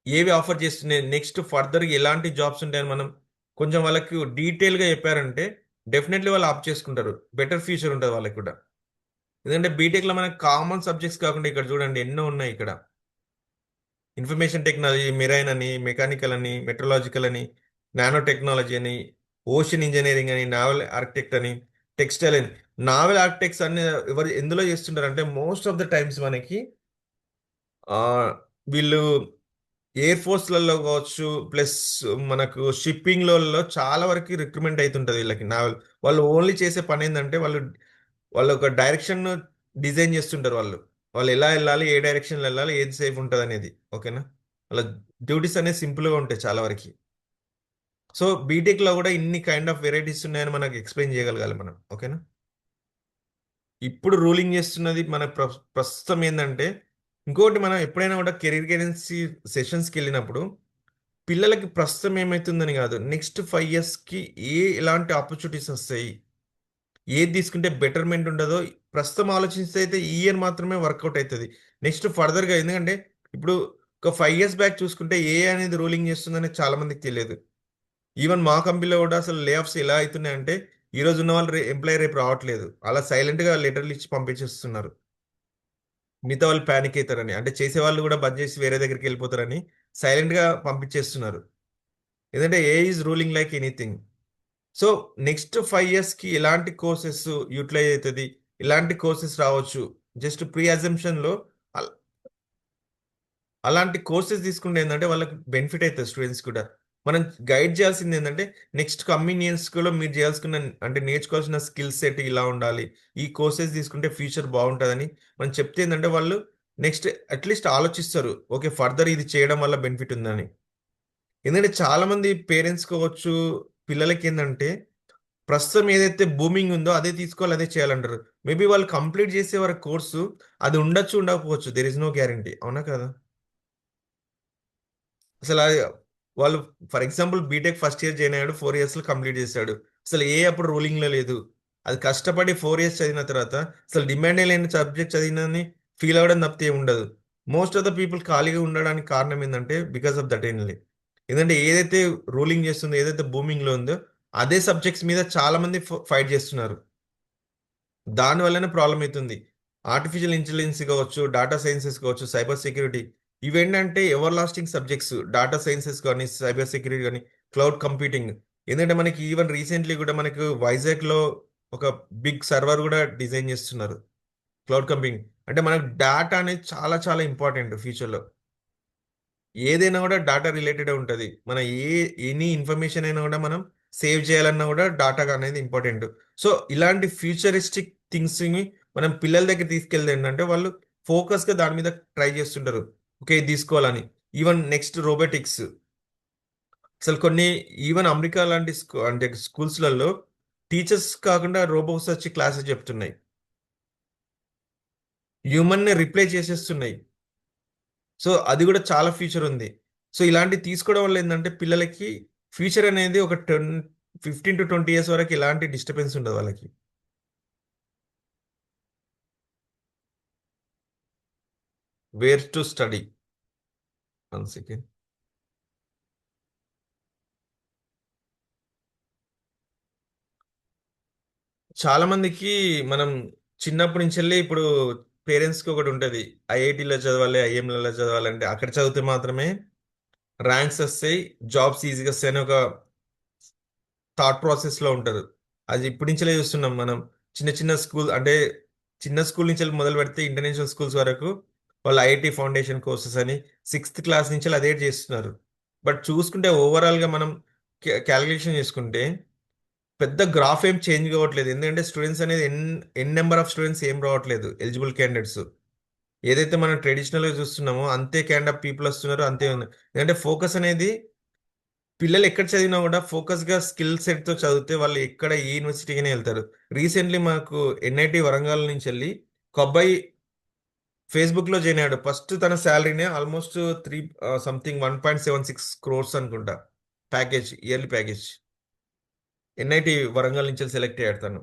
S1: ఏవి ఆఫర్ చేస్తున్నాయి, నెక్స్ట్ ఫర్దర్ ఎలాంటి జాబ్స్ ఉంటాయని మనం కొంచెం వాళ్ళకి డీటెయిల్గా చెప్పారంటే డెఫినెట్లీ వాళ్ళు ఆప్ చేసుకుంటారు. బెటర్ ఫ్యూచర్ ఉంటుంది వాళ్ళకి కూడా. ఎందుకంటే బీటెక్లో మనకు కామన్ సబ్జెక్ట్స్ కాకుండా ఇక్కడ చూడండి ఎన్నో ఉన్నాయి ఇక్కడ. ఇన్ఫర్మేషన్ టెక్నాలజీ, మెరైన్ అని, మెకానికల్ అని, మెట్రలాజికల్ అని, నానో టెక్నాలజీ అని, ఓషన్ ఇంజనీరింగ్ అని, నావల్ ఆర్కిటెక్ట్ అని, టెక్స్టైల్ అని. నావల్ ఆర్కిటెక్ట్స్ అన్ని ఎవరు ఎందులో చేస్తుంటారు అంటే మోస్ట్ ఆఫ్ ద టైమ్స్ మనకి ఆ, వీళ్ళు ఎయిర్ ఫోర్స్లలో కావచ్చు, ప్లస్ మనకు షిప్పింగ్లలో చాలా వరకు రిక్రూట్మెంట్ అవుతుంటుంది వీళ్ళకి. నావల్ వాళ్ళు ఓన్లీ చేసే పని ఏంటంటే వాళ్ళు ఒక డైరెక్షన్ డిజైన్ చేస్తుంటారు. వాళ్ళు వాళ్ళు ఎలా వెళ్ళాలి, ఏ డైరెక్షన్లో వెళ్ళాలి, ఏది సేఫ్ ఉంటుంది అనేది. ఓకేనా? వాళ్ళ డ్యూటీస్ అనేది సింపుల్గా ఉంటాయి చాలా వరకు. సో బీటెక్లో కూడా ఇన్ని కైండ్ ఆఫ్ వెరైటీస్ ఉన్నాయని మనకు ఎక్స్ప్లెయిన్ చేయగలగాలి మనం. ఓకేనా? ఇప్పుడు రూలింగ్ చేస్తున్నది మన ప్రస్తుతం ఏంటంటే ఇంకోటి, మనం ఎప్పుడైనా కూడా కెరీర్ గైడెన్స్ సెషన్స్కి వెళ్ళినప్పుడు పిల్లలకి ప్రస్తుతం ఏమవుతుందని కాదు, నెక్స్ట్ 5 yearsకి ఎలాంటి ఆపర్చునిటీస్ వస్తాయి, ఏది తీసుకుంటే బెటర్మెంట్ ఉండదో ప్రస్తుతం ఆలోచిస్తే అయితే ఈ ఇయర్ మాత్రమే వర్కౌట్ అవుతుంది. నెక్స్ట్ ఫర్దర్గా ఎందుకంటే ఇప్పుడు ఒక 5 years బ్యాక్ చూసుకుంటే అనేది రూలింగ్ చేస్తుందని చాలా మందికి తెలియదు. ఈవెన్ మా కంపెనీలో కూడా అసలు లే ఆఫ్స్ ఎలా అవుతున్నాయంటే ఈ రోజు ఉన్న వాళ్ళు ఎంప్లాయీ రేపు రావట్లేదు, అలా సైలెంట్గా లెటర్లు ఇచ్చి పంపించేస్తున్నారు. మిగతా వాళ్ళు ప్యానిక్ అవుతారని, అంటే చేసే వాళ్ళు కూడా బంద్ చేసి వేరే దగ్గరికి వెళ్ళిపోతారని సైలెంట్గా పంపించేస్తున్నారు. ఎందుకంటే is ruling like anything. So next 5 yearsకి ఎలాంటి కోర్సెస్ యూటిలైజ్ అవుతుంది, ఎలాంటి కోర్సెస్ రావచ్చు, జస్ట్ ప్రీ అజంప్షన్లో అలాంటి కోర్సెస్ తీసుకుంటే ఏంటంటే వాళ్ళకి బెనిఫిట్ అవుతుంది స్టూడెంట్స్ కూడా. మనం గైడ్ చేయాల్సింది ఏంటంటే నెక్స్ట్ కమింగ్ ఇయర్స్లో మీరు చేయాల్సిన అంటే నేర్చుకోవాల్సిన స్కిల్ సెట్ ఇలా ఉండాలి, ఈ కోర్సెస్ తీసుకుంటే ఫ్యూచర్ బాగుంటుందని మనం చెప్తే ఏంటంటే వాళ్ళు నెక్స్ట్ అట్లీస్ట్ ఆలోచిస్తారు, ఓకే ఫర్దర్ ఇది చేయడం వల్ల బెనిఫిట్ ఉందని. ఎందుకంటే చాలా మంది పేరెంట్స్ కావచ్చు, పిల్లలకి ఏంటంటే ప్రస్తుతం ఏదైతే బూమింగ్ ఉందో అదే తీసుకోవాలి, అదే చేయాలంటారు. మేబీ వాళ్ళు కంప్లీట్ చేసే వరకు కోర్సు అది ఉండొచ్చు, ఉండకపోవచ్చు, దెర్ ఇస్ నో గ్యారంటీ. అవునా కదా? అసలు వాళ్ళు for example BTech first year join అయ్యాడు, 4 yearsలో కంప్లీట్ చేశాడు. అసలు అప్పుడు రూలింగ్లో లేదు. అది కష్టపడి 4 years చదివిన తర్వాత అసలు డిమాండ్ లేని సబ్జెక్ట్ చదివినని ఫీల్ అవ్వడం తప్పితే ఏమి ఉండదు. మోస్ట్ ఆఫ్ ద పీపుల్ ఖాళీగా ఉండడానికి కారణం ఏంటంటే బికాస్ ఆఫ్ దట్ ఓన్లీ. ఎందుకంటే ఏదైతే రూలింగ్ చేస్తుందో, ఏదైతే బూమింగ్లో ఉందో అదే సబ్జెక్ట్స్ మీద చాలా మంది ఫైట్ చేస్తున్నారు. దాని వల్లనే ప్రాబ్లం అవుతుంది. ఆర్టిఫిషియల్ ఇంటెలిజెన్స్ కావచ్చు, డేటా సైన్సెస్ కావచ్చు, సైబర్ సెక్యూరిటీ, ఇవేంటంటే ever lasting subjects. Data sciences కానీ, సైబర్ సెక్యూరిటీ కానీ, క్లౌడ్ కంప్యూటింగ్. ఎందుకంటే మనకి ఈవెన్ రీసెంట్లీ కూడా మనకు వైజాగ్లో ఒక బిగ్ సర్వర్ కూడా డిజైన్ చేస్తున్నారు. క్లౌడ్ కంప్యూటింగ్ అంటే మనకు డేటా అనేది చాలా చాలా ఇంపార్టెంట్ ఫ్యూచర్లో. ఏదైనా కూడా డాటా రిలేటెడ్ ఉంటుంది. మన ఎనీ ఇన్ఫర్మేషన్ అయినా కూడా మనం సేవ్ చేయాలన్నా కూడా డాటా అనేది ఇంపార్టెంట్. సో ఇలాంటి ఫ్యూచరిస్టిక్ థింగ్స్ ని మనం పిల్లల దగ్గర తీసుకెళ్తే ఏంటంటే వాళ్ళు ఫోకస్ గా దాని మీద ట్రై చేస్తుంటారు. ఓకే, ఇది తీసుకోవాలని. Even next robotics. అసలు కొన్ని ఈవెన్ అమెరికా లాంటి అంటే స్కూల్స్లలో టీచర్స్ కాకుండా రోబోట్స్ వచ్చి క్లాసెస్ చెప్తున్నాయి. హ్యూమన్ ని రిప్లేస్ చేసేస్తున్నాయి. సో అది కూడా చాలా ఫ్యూచర్ ఉంది. సో ఇలాంటివి తీసుకోవడం వల్ల ఏంటంటే పిల్లలకి ఫ్యూచర్ అనేది ఒక 15 to 20 years వరకు ఎలాంటి డిస్టర్బెన్స్ ఉండదు వాళ్ళకి. Where to study. One second. చాలా మందికి మనం చిన్నప్పటి నుంచి వెళ్ళి ఇప్పుడు పేరెంట్స్ కి ఒకటి ఉంటది. ఐఐటీలో చదవాలి, ఐఎంలలో చదవాలంటే అక్కడ చదివితే మాత్రమే ర్యాంక్స్ వస్తాయి, జాబ్స్ ఈజీగా వస్తాయి అని ఒక థాట్ ప్రాసెస్ లో ఉంటారు. అది ఇప్పటి నుంచే చూస్తున్నాం మనం. చిన్న చిన్న స్కూల్ అంటే చిన్న స్కూల్ నుంచి మొదలు పెడితే ఇంటర్నేషనల్ స్కూల్స్ వరకు వాళ్ళు ఐఐటి ఫౌండేషన్ కోర్సెస్ అని 6th క్లాస్ నుంచి అదే చేస్తున్నారు. బట్ చూసుకుంటే ఓవరాల్ గా మనం క్యాలిక్యులేషన్ చేసుకుంటే పెద్ద గ్రాఫ్ ఏం చేంజ్ కావట్లేదు. ఎందుకంటే స్టూడెంట్స్ అనేది ఎన్ నెంబర్ ఆఫ్ స్టూడెంట్స్ ఏం రావట్లేదు, ఎలిజిబుల్ క్యాండిడేట్స్. ఏదైతే మనం ట్రెడిషనల్ గా చూస్తున్నామో అంతే కైండ్ ఆఫ్ పీపుల్ వస్తున్నారు, అంతే ఉంది. ఎందుకంటే ఫోకస్ అనేది పిల్లలు ఎక్కడ చదివినా కూడా ఫోకస్ గా స్కిల్ సెట్ తో చదివితే వాళ్ళు ఎక్కడ ఏ యూనివర్సిటీకి వెళ్తారు. రీసెంట్లీ మాకు ఎన్ఐటి వరంగల్ నుంచి వెళ్ళి ఒక అబ్బాయి ఫేస్బుక్ లో జాయిన్ అయ్యాడు. ఫస్ట్ తన శాలరీనే ఆల్మోస్ట్ 1.76 crores అనుకుంటా. Package, yearly package. NIT Warangal నుంచి సెలెక్ట్ అయ్యాడు తను.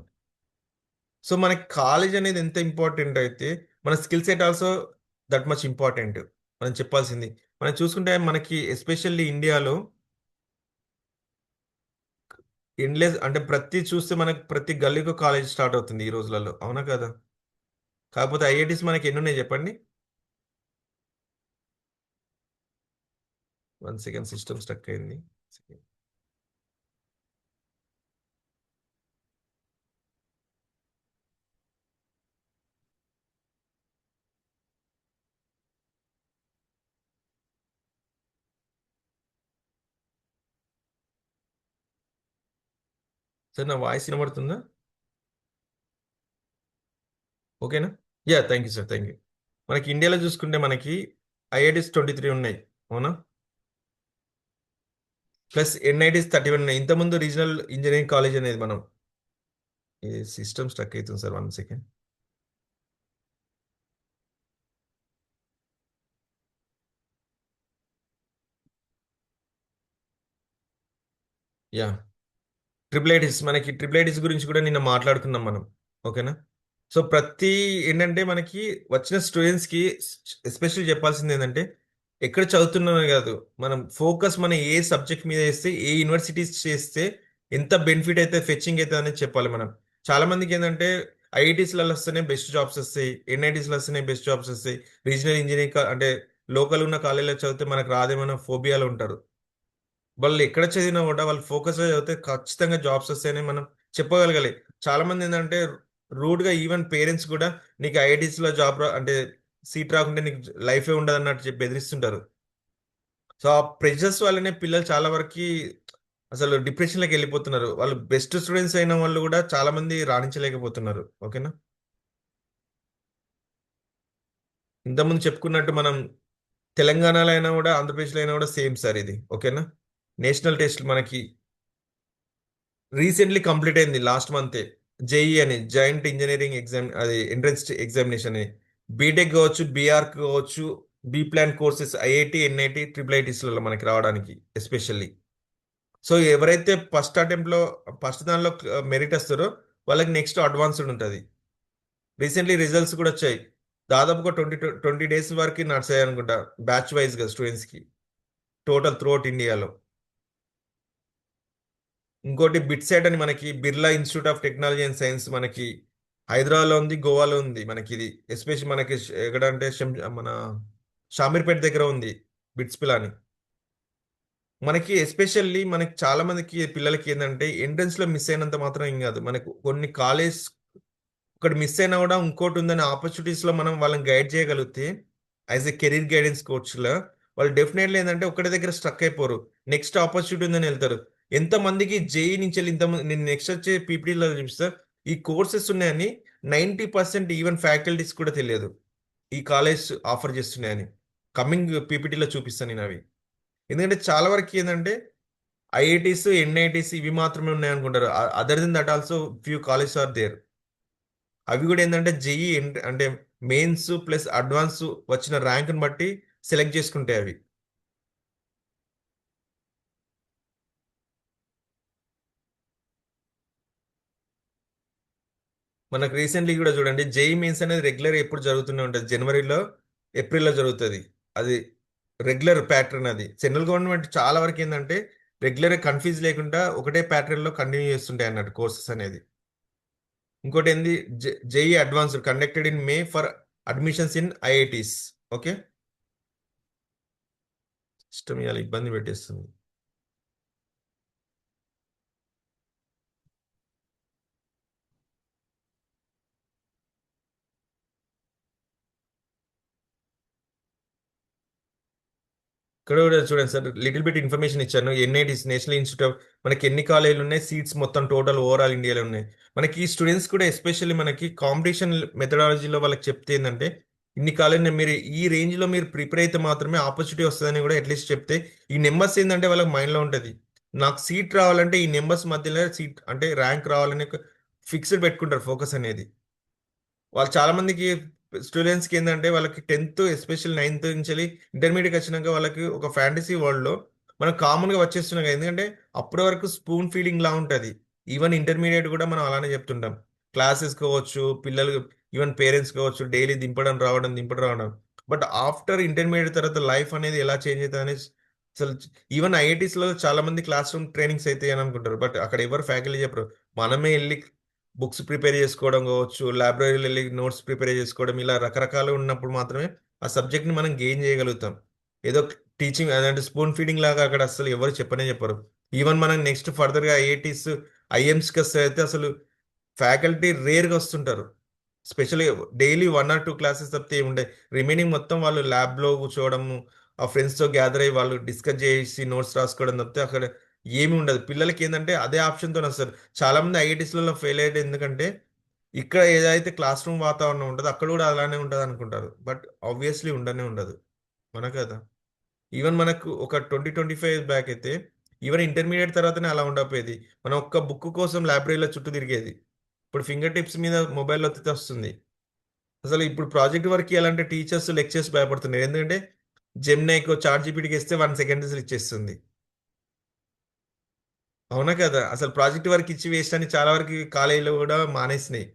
S1: సో మనకి కాలేజ్ అనేది ఎంత ఇంపార్టెంట్ అయితే మన skill set also that much important. మనం చెప్పాల్సింది మనం చూసుకుంటే మనకి ఎస్పెషల్లీ ఇండియాలో ఎండ్లెస్ అంటే ప్రతి చూస్తే మనకి ప్రతి గల్లీకి కాలేజ్ స్టార్ట్ అవుతుంది ఈ రోజులలో, అవునా కదా? కాకపోతే ఐఐటీస్ మనకి ఎన్ని ఉన్నాయి చెప్పండి. 1 సెకండ్, సిస్టమ్ స్టక్ అయింది. సార్ నా వాయిస్ వినబడుతుందా? ఓకేనా? Yeah, thank you sir, thank you. మనకి ఇండియాలో చూసుకుంటే మనకి ఐఐటీస్ 23 ఉన్నాయి, అవునా? ప్లస్ ఎన్ఐటీస్ 31 ఉన్నాయి. ఇంతకుముందు రీజనల్ ఇంజనీరింగ్ కాలేజ్ అనేది మనం. ఈ సిస్టమ్ స్టక్ అవుతుంది sir, 1 second. Yeah, triple ITs. మనకి ట్రిపుల్ ఐటీస్ గురించి కూడా నిన్న మాట్లాడుకున్నాం మనం, ఓకేనా? సో ప్రతి ఏంటంటే మనకి వచ్చిన స్టూడెంట్స్ కి ఎస్పెషల్లీ చెప్పాల్సింది ఏంటంటే ఎక్కడ చదువుతున్నామే కాదు, మనం ఫోకస్ మన ఏ సబ్జెక్ట్ మీద వేస్తే, ఏ యూనివర్సిటీస్ చేస్తే ఎంత బెనిఫిట్ అయితే ఫెచ్చింగ్ అయితే అనేది చెప్పాలి మనం. చాలా మందికి ఏంటంటే ఐఐటీస్లలో వస్తేనే బెస్ట్ జాబ్స్ వస్తాయి, ఎన్ఐటీస్లో వస్తేనే బెస్ట్ జాబ్స్ వస్తాయి, రీజనల్ ఇంజనీరింగ్ అంటే లోకల్ ఉన్న కాలేజీలో చదివితే మనకు రాదేమన్న ఫోబియాలో ఉంటారు. వాళ్ళు ఎక్కడ చదివినా కూడా వాళ్ళు ఫోకస్ చదివితే ఖచ్చితంగా జాబ్స్ వస్తాయని మనం చెప్పగలగాలి. చాలా మంది ఏంటంటే రూడ్ గా ఈవెన్ పేరెంట్స్ కూడా నీకు ఐఐటీస్ లో జాబ్ అంటే సీట్ రాకుంటే నీకు లైఫే ఉండదు అన్నట్టు చెప్పి బెదిరిస్తుంటారు. సో ఆ ప్రెషర్స్ వల్లనే పిల్లలు చాలా వరకు అసలు డిప్రెషన్ లోకి వెళ్ళిపోతున్నారు. వాళ్ళు బెస్ట్ స్టూడెంట్స్ అయిన వాళ్ళు కూడా చాలా మంది రాణించలేకపోతున్నారు, ఓకేనా? ఇంతకుముందు చెప్పుకున్నట్టు మనం తెలంగాణలో అయినా కూడా ఆంధ్రప్రదేశ్లో అయినా కూడా సేమ్ సార్ ఇది, ఓకేనా? నేషనల్ టెస్ట్ మనకి రీసెంట్లీ కంప్లీట్ అయింది లాస్ట్ మంతే. జేఈ అని జాయింట్ ఇంజనీరింగ్ ఎగ్జామ్, అది ఎంట్రన్స్ ఎగ్జామినేషన్ అని. బీటెక్ కావచ్చు, బీఆర్ కావచ్చు, B plan courses IIT, NIT, triple ఐటీస్లలో మనకి రావడానికి ఎస్పెషల్లీ. సో ఎవరైతే ఫస్ట్ అటెంప్ట్ లో ఫస్ట్ దానిలో మెరిట్ వస్తారో వాళ్ళకి నెక్స్ట్ అడ్వాన్స్డ్ ఉంటుంది. రీసెంట్లీ రిజల్ట్స్ కూడా వచ్చాయి. దాదాపుగా 20 days వరకు నడిచాయి అనుకుంటా, బ్యాచ్ వైజ్ గా స్టూడెంట్స్ కి. టోటల్ త్రూఅవుట్ ఇండియాలో. ఇంకోటి బిట్సైట్ అని మనకి Birla institute of technology and science మనకి హైదరాబాద్లో ఉంది, గోవాలో ఉంది మనకి. ఇది ఎస్పెషల్ మనకి ఎక్కడంటే మన షామీర్పేట దగ్గర ఉంది బిట్స్ పిలా అని. మనకి ఎస్పెషల్లీ మనకి చాలా మందికి పిల్లలకి ఏంటంటే ఎంట్రన్స్ లో మిస్ అయినంత మాత్రం ఏం కాదు, మనకు కొన్ని కాలేజ్ ఒకటి మిస్ అయినా కూడా ఇంకోటి ఉందని ఆపర్చునిటీస్ లో మనం వాళ్ళని గైడ్ చేయగలిగితే as a career guidance coach లా వాళ్ళు డెఫినెట్లీ ఏంటంటే ఒకటి దగ్గర స్ట్రక్ అయిపోరు, నెక్స్ట్ ఆపర్చునిటీ ఉందని వెళ్తారు. ఎంత మందికి జేఈ నుంచి వెళ్ళి ఇంత నేను నెక్స్ట్ వచ్చే పీపీటీలో చూపిస్తా, ఈ కోర్సెస్ ఉన్నాయని 90% ఈవెన్ ఫ్యాకల్టీస్ కూడా తెలియదు ఈ కాలేజ్ ఆఫర్ చేస్తున్నాయని. కమింగ్ పీపీటీలో చూపిస్తాను నేను అవి. ఎందుకంటే చాలా వరకు ఏంటంటే ఐఐటీస్ ఎన్ఐటీస్ ఇవి మాత్రమే ఉన్నాయి అనుకుంటారు. Other than that also few colleges are there. అవి కూడా ఏంటంటే జేఈ అంటే మెయిన్స్ ప్లస్ అడ్వాన్స్ వచ్చిన ర్యాంక్ని బట్టి సెలెక్ట్ చేసుకుంటాయి అవి. మనకు రీసెంట్లీ కూడా చూడండి జేఈ మెయిన్స్ అనేది రెగ్యులర్ ఎప్పుడు జరుగుతూనే ఉంటుంది, జనవరిలో ఏప్రిల్లో జరుగుతుంది. అది రెగ్యులర్ ప్యాటర్న్. అది సెంట్రల్ గవర్నమెంట్ చాలా వరకు ఏంటంటే రెగ్యులర్ కన్ఫ్యూజ్ లేకుండా ఒకటే ప్యాటర్న్ లో కంటిన్యూ చేస్తుంటాయి అన్నట్టు కోర్సెస్ అనేది. ఇంకోటి ఏంది, JEE advanced conducted in May for admissions in IITs. Okay, system ఇవాళ ఇబ్బంది పెట్టేస్తుంది. ఇక్కడ కూడా చూడండి సార్, లిటిల్ బిట్ ఇన్ఫర్మేషన్ ఇచ్చాను. ఎన్ఐటీస్ నేషనల్ ఇన్స్టిట్యూట్ ఆఫ్ మనకి ఎన్ని కాలేజీలు ఉన్నాయి, సీట్స్ మొత్తం టోటల్ ఓవరాల్ ఇండియాలో ఉన్నాయి. మనకి ఈ స్టూడెంట్స్ కూడా ఎస్పెషల్లీ మనకి కాంపిటీషన్ మెథడాలజీలో వాళ్ళకి చెప్తే ఏంటంటే ఇన్ని కాలేజీ మీరు ఈ రేంజ్ లో మీరు ప్రిపేర్ అయితే మాత్రమే ఆపర్చునిటీ వస్తుందని కూడా అట్లీస్ట్ చెప్తే ఈ నెంబర్స్ ఏంటంటే వాళ్ళకి మైండ్ లో ఉంటుంది. నాకు సీట్ రావాలంటే ఈ నెంబర్స్ మధ్యలో సీట్ అంటే ర్యాంక్ రావాలని ఫిక్స్డ్ పెట్టుకుంటారు ఫోకస్ అనేది. వాళ్ళు చాలా మందికి స్టూడెంట్స్కి ఏంటంటే వాళ్ళకి 10th ఎస్పెషల్ 9th నుంచి ఇంటర్మీడియట్ వచ్చినాక వాళ్ళకి ఒక ఫ్యాంటసీ వరల్డ్లో మనం కామన్గా వచ్చేస్తున్నాం కదా. ఎందుకంటే అప్పటి వరకు స్పూన్ ఫీడింగ్ లా ఉంటుంది. ఈవెన్ ఇంటర్మీడియట్ కూడా మనం అలానే చెప్తుంటాం. క్లాసెస్ కావచ్చు, పిల్లలు ఈవెన్ పేరెంట్స్ కావచ్చు, డైలీ దింపడం రావడం దింపడం రావడం. బట్ ఆఫ్టర్ ఇంటర్మీడియట్ తర్వాత లైఫ్ అనేది ఎలా చేంజ్ అవుతుంది అనేది అసలు ఈవెన్ ఐఐటీస్లో చాలా మంది క్లాస్ రూమ్ ట్రైనింగ్స్ అయితే అని అనుకుంటారు, బట్ అక్కడ ఎవరు ఫ్యాకల్టీ చెప్పరు. మనమే వెళ్ళి బుక్స్ ప్రిపేర్ చేసుకోవడం కావచ్చు, లైబ్రరీలో వెళ్ళి నోట్స్ ప్రిపేర్ చేసుకోవడం, ఇలా రకరకాలు ఉన్నప్పుడు మాత్రమే ఆ సబ్జెక్ట్ని మనం గెయిన్ చేయగలుగుతాం. ఏదో టీచింగ్ అదంటే స్పూన్ ఫీడింగ్ లాగా అక్కడ అసలు ఎవరు చెప్పనే చెప్పరు. ఈవెన్ మనం నెక్స్ట్ ఫర్దర్గా ఐఐటీస్ ఐఎమ్స్కి వస్తే అయితే అసలు ఫ్యాకల్టీ రేర్గా వస్తుంటారు. స్పెషల్లీ డైలీ 1 or 2 క్లాసెస్ తప్పితే ఏముండే, రిమైనింగ్ మొత్తం వాళ్ళు ల్యాబ్లో కూర్చోవడము, ఆ ఫ్రెండ్స్తో గ్యాదర్ అయ్యి వాళ్ళు డిస్కస్ చేసి నోట్స్ రాసుకోవడం తప్పితే అక్కడ ఏమి ఉండదు. పిల్లలకి ఏంటంటే అదే ఆప్షన్తో వస్తారు. చాలా మంది ఐఐటీస్లలో ఫెయిల్ అయ్యేది ఎందుకంటే ఇక్కడ ఏదైతే క్లాస్ రూమ్ వాతావరణం ఉంటుందో అక్కడ కూడా అలానే ఉంటుంది అనుకుంటారు, బట్ ఆబ్వియస్లీ ఉండనే ఉండదు. మన కదా, ఈవెన్ మనకు ఒక 20-25 బ్యాక్ అయితే ఈవెన్ ఇంటర్మీడియట్ తర్వాతనే అలా ఉండకపోయేది. మనం ఒక్క బుక్ కోసం లైబ్రరీలో చుట్టూ తిరిగేది. ఇప్పుడు ఫింగర్ టిప్స్ మీద మొబైల్లో వస్తుంది. అసలు ఇప్పుడు ప్రాజెక్ట్ వర్క్ ఇవ్వాలంటే టీచర్స్ లెక్చర్స్ భయపడుతున్నారు. ఎందుకంటే జెమినైకో చాట్ జీపీటీకి ఇస్తే 1 సెకండ్స్ ఇచ్చేస్తుంది. అవునా కదా, అసలు ప్రాజెక్ట్ వర్క్ ఇచ్చి వేస్ట్ అని చాలా వరకు కాలేజీలో కూడా మానేసినాయి.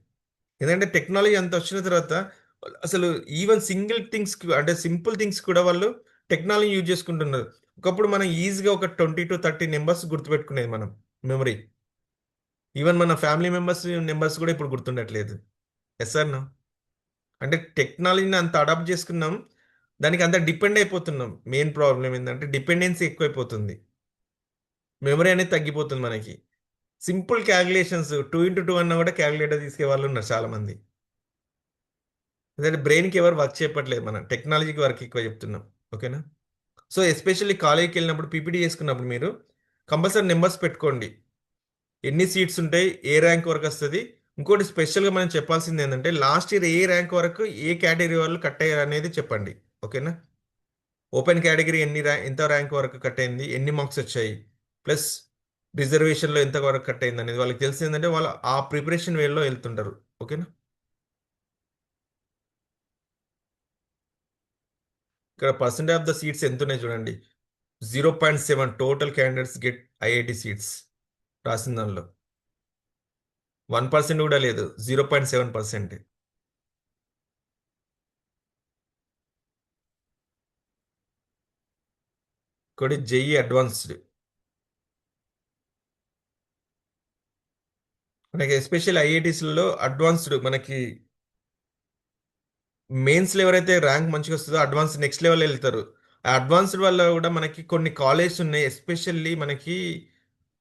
S1: ఎందుకంటే టెక్నాలజీ అంత వచ్చిన తర్వాత అసలు ఈవెన్ సింగిల్ థింగ్స్ అంటే సింపుల్ థింగ్స్ కూడా వాళ్ళు టెక్నాలజీ యూజ్ చేసుకుంటున్నారు. ఒకప్పుడు మనం ఈజీగా ఒక 20-30 నెంబర్స్ గుర్తుపెట్టుకునేది మనం మెమరీ. ఈవెన్ మన ఫ్యామిలీ మెంబర్స్ నెంబర్స్ కూడా ఇప్పుడు గుర్తుండట్లేదు. ఎస్ సార్ నా, అంటే టెక్నాలజీని అంత అడాప్ట్ చేసుకున్నాం, దానికి అంత డిపెండ్ అయిపోతున్నాం. మెయిన్ ప్రాబ్లం ఏంటంటే డిపెండెన్సీ ఎక్కువైపోతుంది, మెమరీ అనేది తగ్గిపోతుంది మనకి. సింపుల్ క్యాలిక్యులేషన్స్ 2 into 2 అన్నా కూడా క్యాలిక్యులేటర్ తీసుకే వాళ్ళు ఉన్నారు చాలా మంది. ఎందుకంటే బ్రెయిన్కి ఎవరు వర్క్ చెప్పట్లేదు, మనం టెక్నాలజీకి వర్క్ ఎక్కువ చెప్తున్నాం. ఓకేనా. సో ఎస్పెషల్లీ కాలేజీకి వెళ్ళినప్పుడు పీపీటీ చేసుకున్నప్పుడు మీరు కంపల్సరీ నెంబర్స్ పెట్టుకోండి. ఎన్ని సీట్స్ ఉంటాయి, ఏ ర్యాంక్ వరకు వస్తుంది. ఇంకోటి స్పెషల్గా మనం చెప్పాల్సింది ఏంటంటే లాస్ట్ ఇయర్ ఏ ర్యాంక్ వరకు ఏ కేటగిరీ వాళ్ళు కట్ అయ్యారు అనేది చెప్పండి. ఓకేనా. ఓపెన్ కేటగిరీ ఎంత ర్యాంక్ వరకు కట్ అయింది, ఎన్ని మార్క్స్ వచ్చాయి, ప్లస్ రిజర్వేషన్లో ఎంత వరకు కట్ అయింది అనేది వాళ్ళకి తెలిసి ఏంటంటే వాళ్ళు ఆ ప్రిపరేషన్ వేలో వెళ్తుంటారు. ఓకేనా. ఇక్కడ పర్సెంటేజ్ ఆఫ్ ద సీట్స్ ఎంత ఉన్నాయి చూడండి. 0.7 total candidates get IIT seats రాసిన దానిలో 1% కూడా లేదు, 0.7%. ఇంకోటి జేఈ అడ్వాన్స్డ్. మనకి ఎస్పెషల్ ఐఐటీస్లలో అడ్వాన్స్డ్ మనకి మెయిన్స్లో ఎవరైతే ర్యాంక్ మంచిగా వస్తుందో అడ్వాన్స్ నెక్స్ట్ లెవెల్ వెళ్తారు. ఆ అడ్వాన్స్డ్ వల్ల కూడా మనకి కొన్ని కాలేజెస్ ఉన్నాయి. ఎస్పెషల్లీ మనకి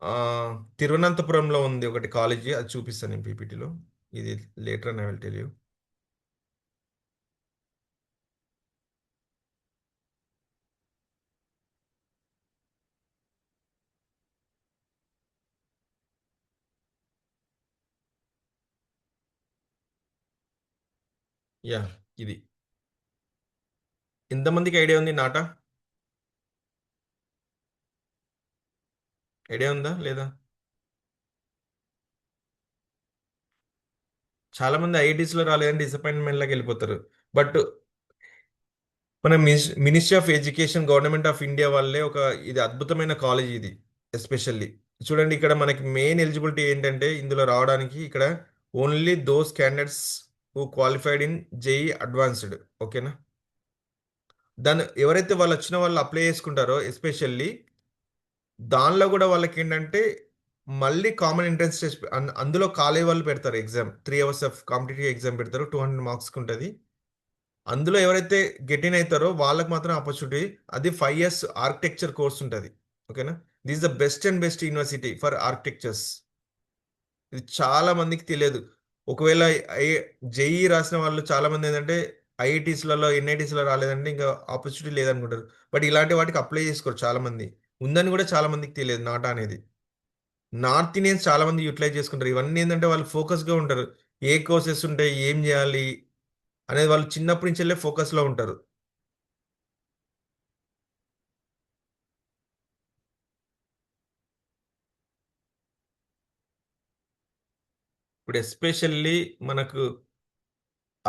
S1: ఆ, తిరువనంతపురంలో ఉంది ఒకటి కాలేజీ, అది చూపిస్తాను నేను పీపీటీలో. ఇది లేటర్ అని I will tell you. Yeah, ఇది ఎంతమందికి ఐడియా ఉంది నాటా? ఐడియా ఉందా లేదా? చాలా మంది ఐఐటీస్లో రాలేదని డిసప్పాయింట్మెంట్లోకి వెళ్ళిపోతారు. బట్ మన ministry of education government of India వాళ్ళే ఒక, ఇది అద్భుతమైన కాలేజ్ ఇది. ఎస్పెషల్లీ చూడండి, ఇక్కడ మనకి మెయిన్ ఎలిజిబిలిటీ ఏంటంటే ఇందులో రావడానికి ఇక్కడ only those candidates who qualified in JEE advanced. ఓకేనా? దాన్ని ఎవరైతే వాళ్ళు వచ్చిన వాళ్ళు అప్లై చేసుకుంటారో ఎస్పెషల్లీ దానిలో కూడా వాళ్ళకి ఏంటంటే మళ్ళీ కామన్ ఎంట్రన్స్ టెస్ట్ అందులో కాలేజ్ వాళ్ళు పెడతారు exam. 3 hours of competitive exam పెడతారు, 200 మార్క్స్కి ఉంటుంది. అందులో ఎవరైతే గెట్ ఇన్ అవుతారో వాళ్ళకి మాత్రం ఆపర్చునిటీ. అది 5 years ఆర్కిటెక్చర్ కోర్స్ ఉంటుంది. ఓకేనా? This the best and best university for architectures. ఇది చాలా మందికి తెలియదు. ఒకవేళ ఐ జేఈ రాసిన వాళ్ళు చాలా మంది ఏంటంటే ఐఐటీస్లలో ఎన్ఐటీస్లో రాలేదంటే ఇంకా ఆపర్చునిటీ లేదనుకుంటారు. బట్ ఇలాంటి వాటికి అప్లై చేసుకోరు చాలా మంది. ఉందని కూడా చాలా మందికి తెలియదు నాటా అనేది. నార్త్ ఇండియన్స్ చాలా మంది యూటిలైజ్ చేసుకుంటారు. ఇవన్నీ ఏంటంటే వాళ్ళు ఫోకస్గా ఉంటారు. ఏ కోర్సెస్ ఉంటాయి, ఏం చేయాలి అనేది వాళ్ళు చిన్నప్పటి నుంచెల్లే ఫోకస్లో ఉంటారు. ఇప్పుడు ఎస్పెషల్లీ మనకు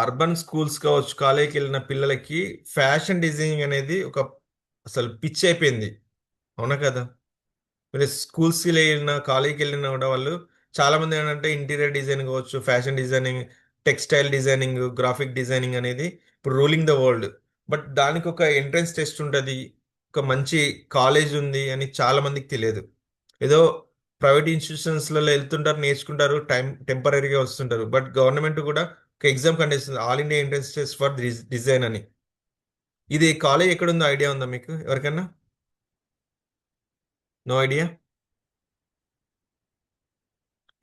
S1: అర్బన్ స్కూల్స్ కావచ్చు, కాలేజీకి వెళ్ళిన పిల్లలకి ఫ్యాషన్ డిజైనింగ్ అనేది ఒక అసలు పిచ్ అయిపోయింది. అవునా కదా? మీరు స్కూల్స్కి వెళ్ళిన కాలేజీకి వెళ్ళిన కూడా వాళ్ళు చాలా మంది ఏంటంటే ఇంటీరియర్ డిజైనింగ్ కావచ్చు, fashion designing, textile designing, graphic designing అనేది ఇప్పుడు రూలింగ్ ద వరల్డ్. బట్ దానికి ఒక ఎంట్రన్స్ టెస్ట్ ఉంటుంది, ఒక మంచి కాలేజ్ ఉంది అని చాలా మందికి తెలియదు. ఏదో ప్రైవేట్ ఇన్స్టిట్యూషన్స్లలో వెళ్తుంటారు, నేర్చుకుంటారు, టెంపరీగా వస్తుంటారు. బట్ గవర్నమెంట్ కూడా ఒక ఎగ్జామ్ కండక్ట్ చేస్తుంది, all India entrance test for design అని. ఇది కాలేజ్ ఎక్కడుందో ఐడియా ఉందా మీకు ఎవరికైనా? No idea.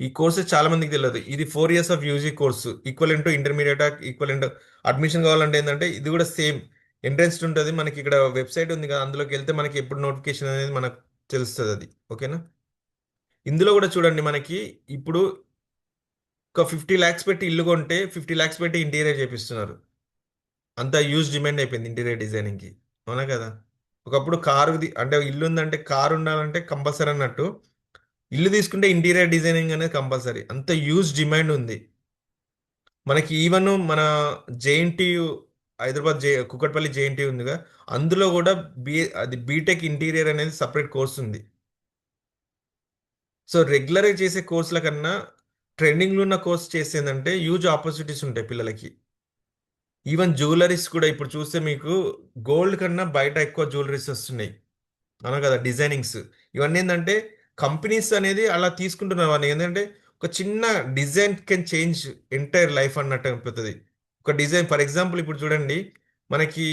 S1: ఈ కోర్సెస్ చాలా మందికి తెలియదు. ఇది 4 years of UG course, equal to intermediate, equal admission కావాలంటే ఏంటంటే ఇది కూడా సేమ్ ఎంట్రన్స్ ఉంటుంది. మనకి ఇక్కడ వెబ్సైట్ ఉంది కదా, అందులోకి వెళ్తే మనకి ఎప్పుడు నోటిఫికేషన్ అనేది మనకు తెలుస్తుంది అది. ఓకేనా? ఇందులో కూడా చూడండి, మనకి ఇప్పుడు ఒక 50 lakhs పెట్టి ఇల్లు కొంటే 50 lakhs పెట్టి ఇంటీరియర్ చేపిస్తున్నారు. అంత యూజ్ డిమాండ్ అయిపోయింది ఇంటీరియర్ డిజైనింగ్కి. అవునా కదా? ఒకప్పుడు కారు అంటే ఇల్లు ఉందంటే కారు ఉండాలంటే కంపల్సరీ అన్నట్టు, ఇల్లు తీసుకుంటే ఇంటీరియర్ డిజైనింగ్ అనేది కంపల్సరీ. అంత యూజ్ డిమాండ్ ఉంది. మనకి ఈవెన్ మన జేఎన్టీయు, హైదరాబాద్ కుకట్పల్లి జేఎన్టీయు ఉందిగా, అందులో కూడా అది బీటెక్ ఇంటీరియర్ అనేది సపరేట్ కోర్స్ ఉంది. సో రెగ్యులర్గా చేసే కోర్సుల కన్నా ట్రెండింగ్లో ఉన్న కోర్స్ చేసేందంటే యూజ్ ఆపర్చునిటీస్ ఉంటాయి పిల్లలకి. ఈవెన్ జ్యువెలరీస్ కూడా ఇప్పుడు చూస్తే మీకు గోల్డ్ కన్నా బయట ఎక్కువ జ్యువెలరీస్ వస్తున్నాయి. అవునా కదా? డిజైనింగ్స్ ఇవన్నీ ఏంటంటే కంపెనీస్ అనేది అలా తీసుకుంటున్నారు. వాళ్ళు ఏంటంటే ఒక చిన్న design can change entire life అన్నట్టు అయిపోతుంది. ఒక డిజైన్ ఫర్ ఎగ్జాంపుల్ ఇప్పుడు చూడండి, మనకి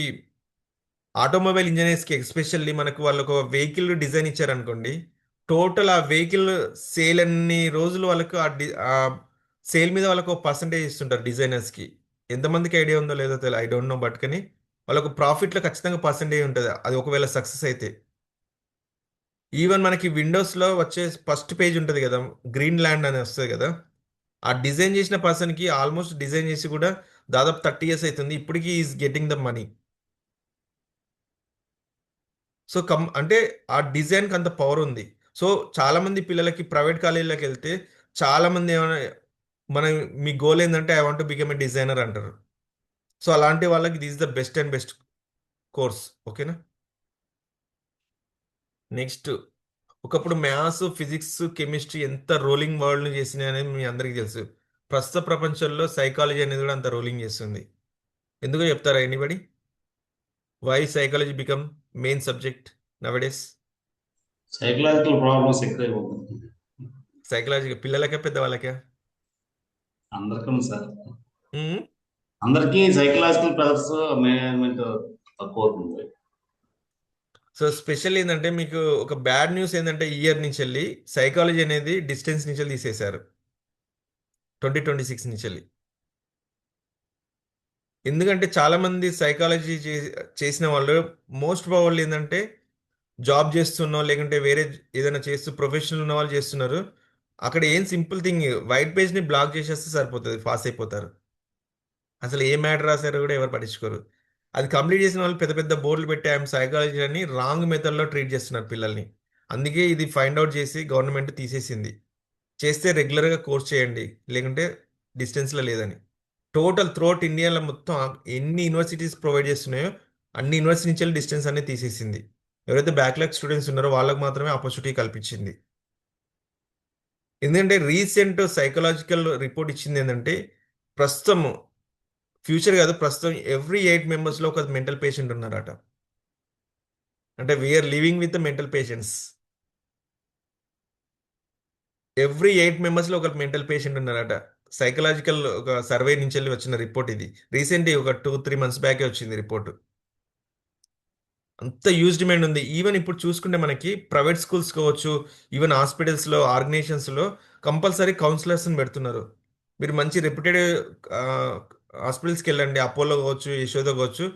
S1: ఆటోమొబైల్ ఇంజనీర్స్కి ఎస్పెషల్లీ మనకు వాళ్ళు ఒక వెహికల్ డిజైన్ ఇచ్చారనుకోండి, టోటల్ ఆ వెహికల్ సేల్ అన్ని రోజులు వాళ్ళకు ఆ సేల్ మీద వాళ్ళకు ఒక పర్సంటేజ్ ఇస్తుంటారు డిజైనర్స్కి. ఎంతమందికి ఐడియా ఉందో లేదో తెలియదు, ఐ డోంట్ నో. బట్ కానీ వాళ్ళకు ప్రాఫిట్లో ఖచ్చితంగా పర్సంటేజ్ ఉంటుంది అది ఒకవేళ సక్సెస్ అయితే. ఈవెన్ మనకి విండోస్లో వచ్చే ఫస్ట్ పేజ్ ఉంటుంది కదా, గ్రీన్ ల్యాండ్ అని వస్తుంది కదా, ఆ డిజైన్ చేసిన పర్సన్కి ఆల్మోస్ట్ డిజైన్ చేసి కూడా దాదాపు 30 years అవుతుంది, ఇప్పటికీ is getting the money. So అంటే ఆ డిజైన్కి అంత పవర్ ఉంది. సో చాలా మంది పిల్లలకి ప్రైవేట్ కాలేజీలోకి వెళ్తే చాలా మంది ఏమైనా మన మీ గోల్ ఏంటంటే I want become a designer అంటారు. సో అలాంటి వాళ్ళకి this the best and best course. ఓకేనా? నెక్స్ట్, ఒకప్పుడు మ్యాథ్స్, ఫిజిక్స్, కెమిస్ట్రీ ఎంత రోలింగ్ వరల్డ్ చేసినాయి అనేది మీ అందరికీ తెలుసు. ప్రస్తుత ప్రపంచంలో సైకాలజీ అనేది కూడా అంత రోలింగ్ చేస్తుంది. ఎందుకో చెప్తారా anybody? Why psychology become main subject nowadays?
S3: Psychological problems ఎక్కువైపోతుంది.
S1: సైకలాజికల్ పిల్లలకే పెద్దవాళ్ళకే?
S3: అందరికీ ఉంది సార్.
S1: హ్మ్.
S3: అందరికీ సైకలాజికల్ ప్రెషర్స్ మేనేజ్మెంట్ తక్కువ అవుతుంది.
S1: సో స్పెషల్ ఏందంటే మీకు ఒక బ్యాడ్ న్యూస్ ఏందంటే ఈ ఇయర్ నుంచెల్లి సైకాలజీ అనేది డిస్టెన్స్ నుంచెల్లి తీసేశారు. 2026 నుంచెల్లి. ఎందుకంటే చాలామంది సైకాలజీ చేసిన వాళ్ళు మోస్ట్ ప్రాబబ్లీ ఏందంటే జాబ్ చేస్తున్నో లేకుంటే వేరే ఏదైనా చేస్తూ ప్రొఫెషనల్ ఉన్న వాళ్ళు చేస్తున్నారు. అక్కడ ఏం సింపుల్ థింగ్ వైట్ పేజ్‌ని బ్లాక్ చేసేస్తే సరిపోతది. పాస్ అయిపోతారు. అసలు ఏ మ్యాటర్ రాసారో కూడా ఎవరు పట్టించుకోరు. అది కంప్లీట్ చేసిన వాళ్ళు పెద్ద పెద్ద బోర్డులు పెట్టి ఐయామ్ సైకాలజీ అని రాంగ్ మెథడ్‌లో ట్రీట్ చేస్తున్నారు పిల్లల్ని. అందుకే ఇది ఫైండ్ ఔట్ చేసి గవర్నమెంట్ తీసేసింది. చేస్తే రెగ్యులర్‌గా కోర్స్ చేయండి. లేకుంటే డిస్టెన్స్‌లో లేదని. టోటల్ త్రూఅవుట్ ఇండియాలో మొత్తం ఎన్ని యూనివర్సిటీస్ ప్రొవైడ్ చేస్తున్నాయో అన్ని యూనివర్సిటీ నుంచెల్లి డిస్టెన్స్ అనేది తీసేసింది. ఎవరైతే బ్యాక్‌లాగ్ స్టూడెంట్స్ ఉన్నారో వాళ్ళకి మాత్రమే ఆపర్చునిటీ కల్పించింది. ఎందుకంటే రీసెంట్ సైకలాజికల్ రిపోర్ట్ ఇచ్చిందేందంటే ప్రస్తుతం ఫ్యూచర్ కాదు ప్రస్తుతం ఎవ్రీ 8 మెంబర్స్‌లో ఒక మెంటల్ పేషెంట్ ఉన్నారట. అంటే we are living with mental patients. Every 8 మెంబర్స్‌లో ఒక మెంటల్ పేషెంట్ ఉన్నారట. సైకలాజికల్ ఒక సర్వే నుంచెల్లి వచ్చిన రిపోర్ట్ ఇది. రీసెంట్‌లీ ఒక 2, 3 మంత్స్ బ్యాకే వచ్చింది రిపోర్ట్. అంత హ్యూజ్ డిమాండ్ ఉంది. ఈవెన్ ఇప్పుడు చూసుకుంటే మనకి ప్రైవేట్ స్కూల్స్ కావచ్చు, ఈవెన్ హాస్పిటల్స్‌లో, ఆర్గనైజేషన్స్‌లో కంపల్సరీ కౌన్సిలర్స్‌ని పెడుతున్నారు. మీరు మంచి రెప్యూటెడ్ ఆహ్, హాస్పిటల్స్‌కెళ్ళండి. అపోలో కావచ్చు, యశోద కావచ్చు.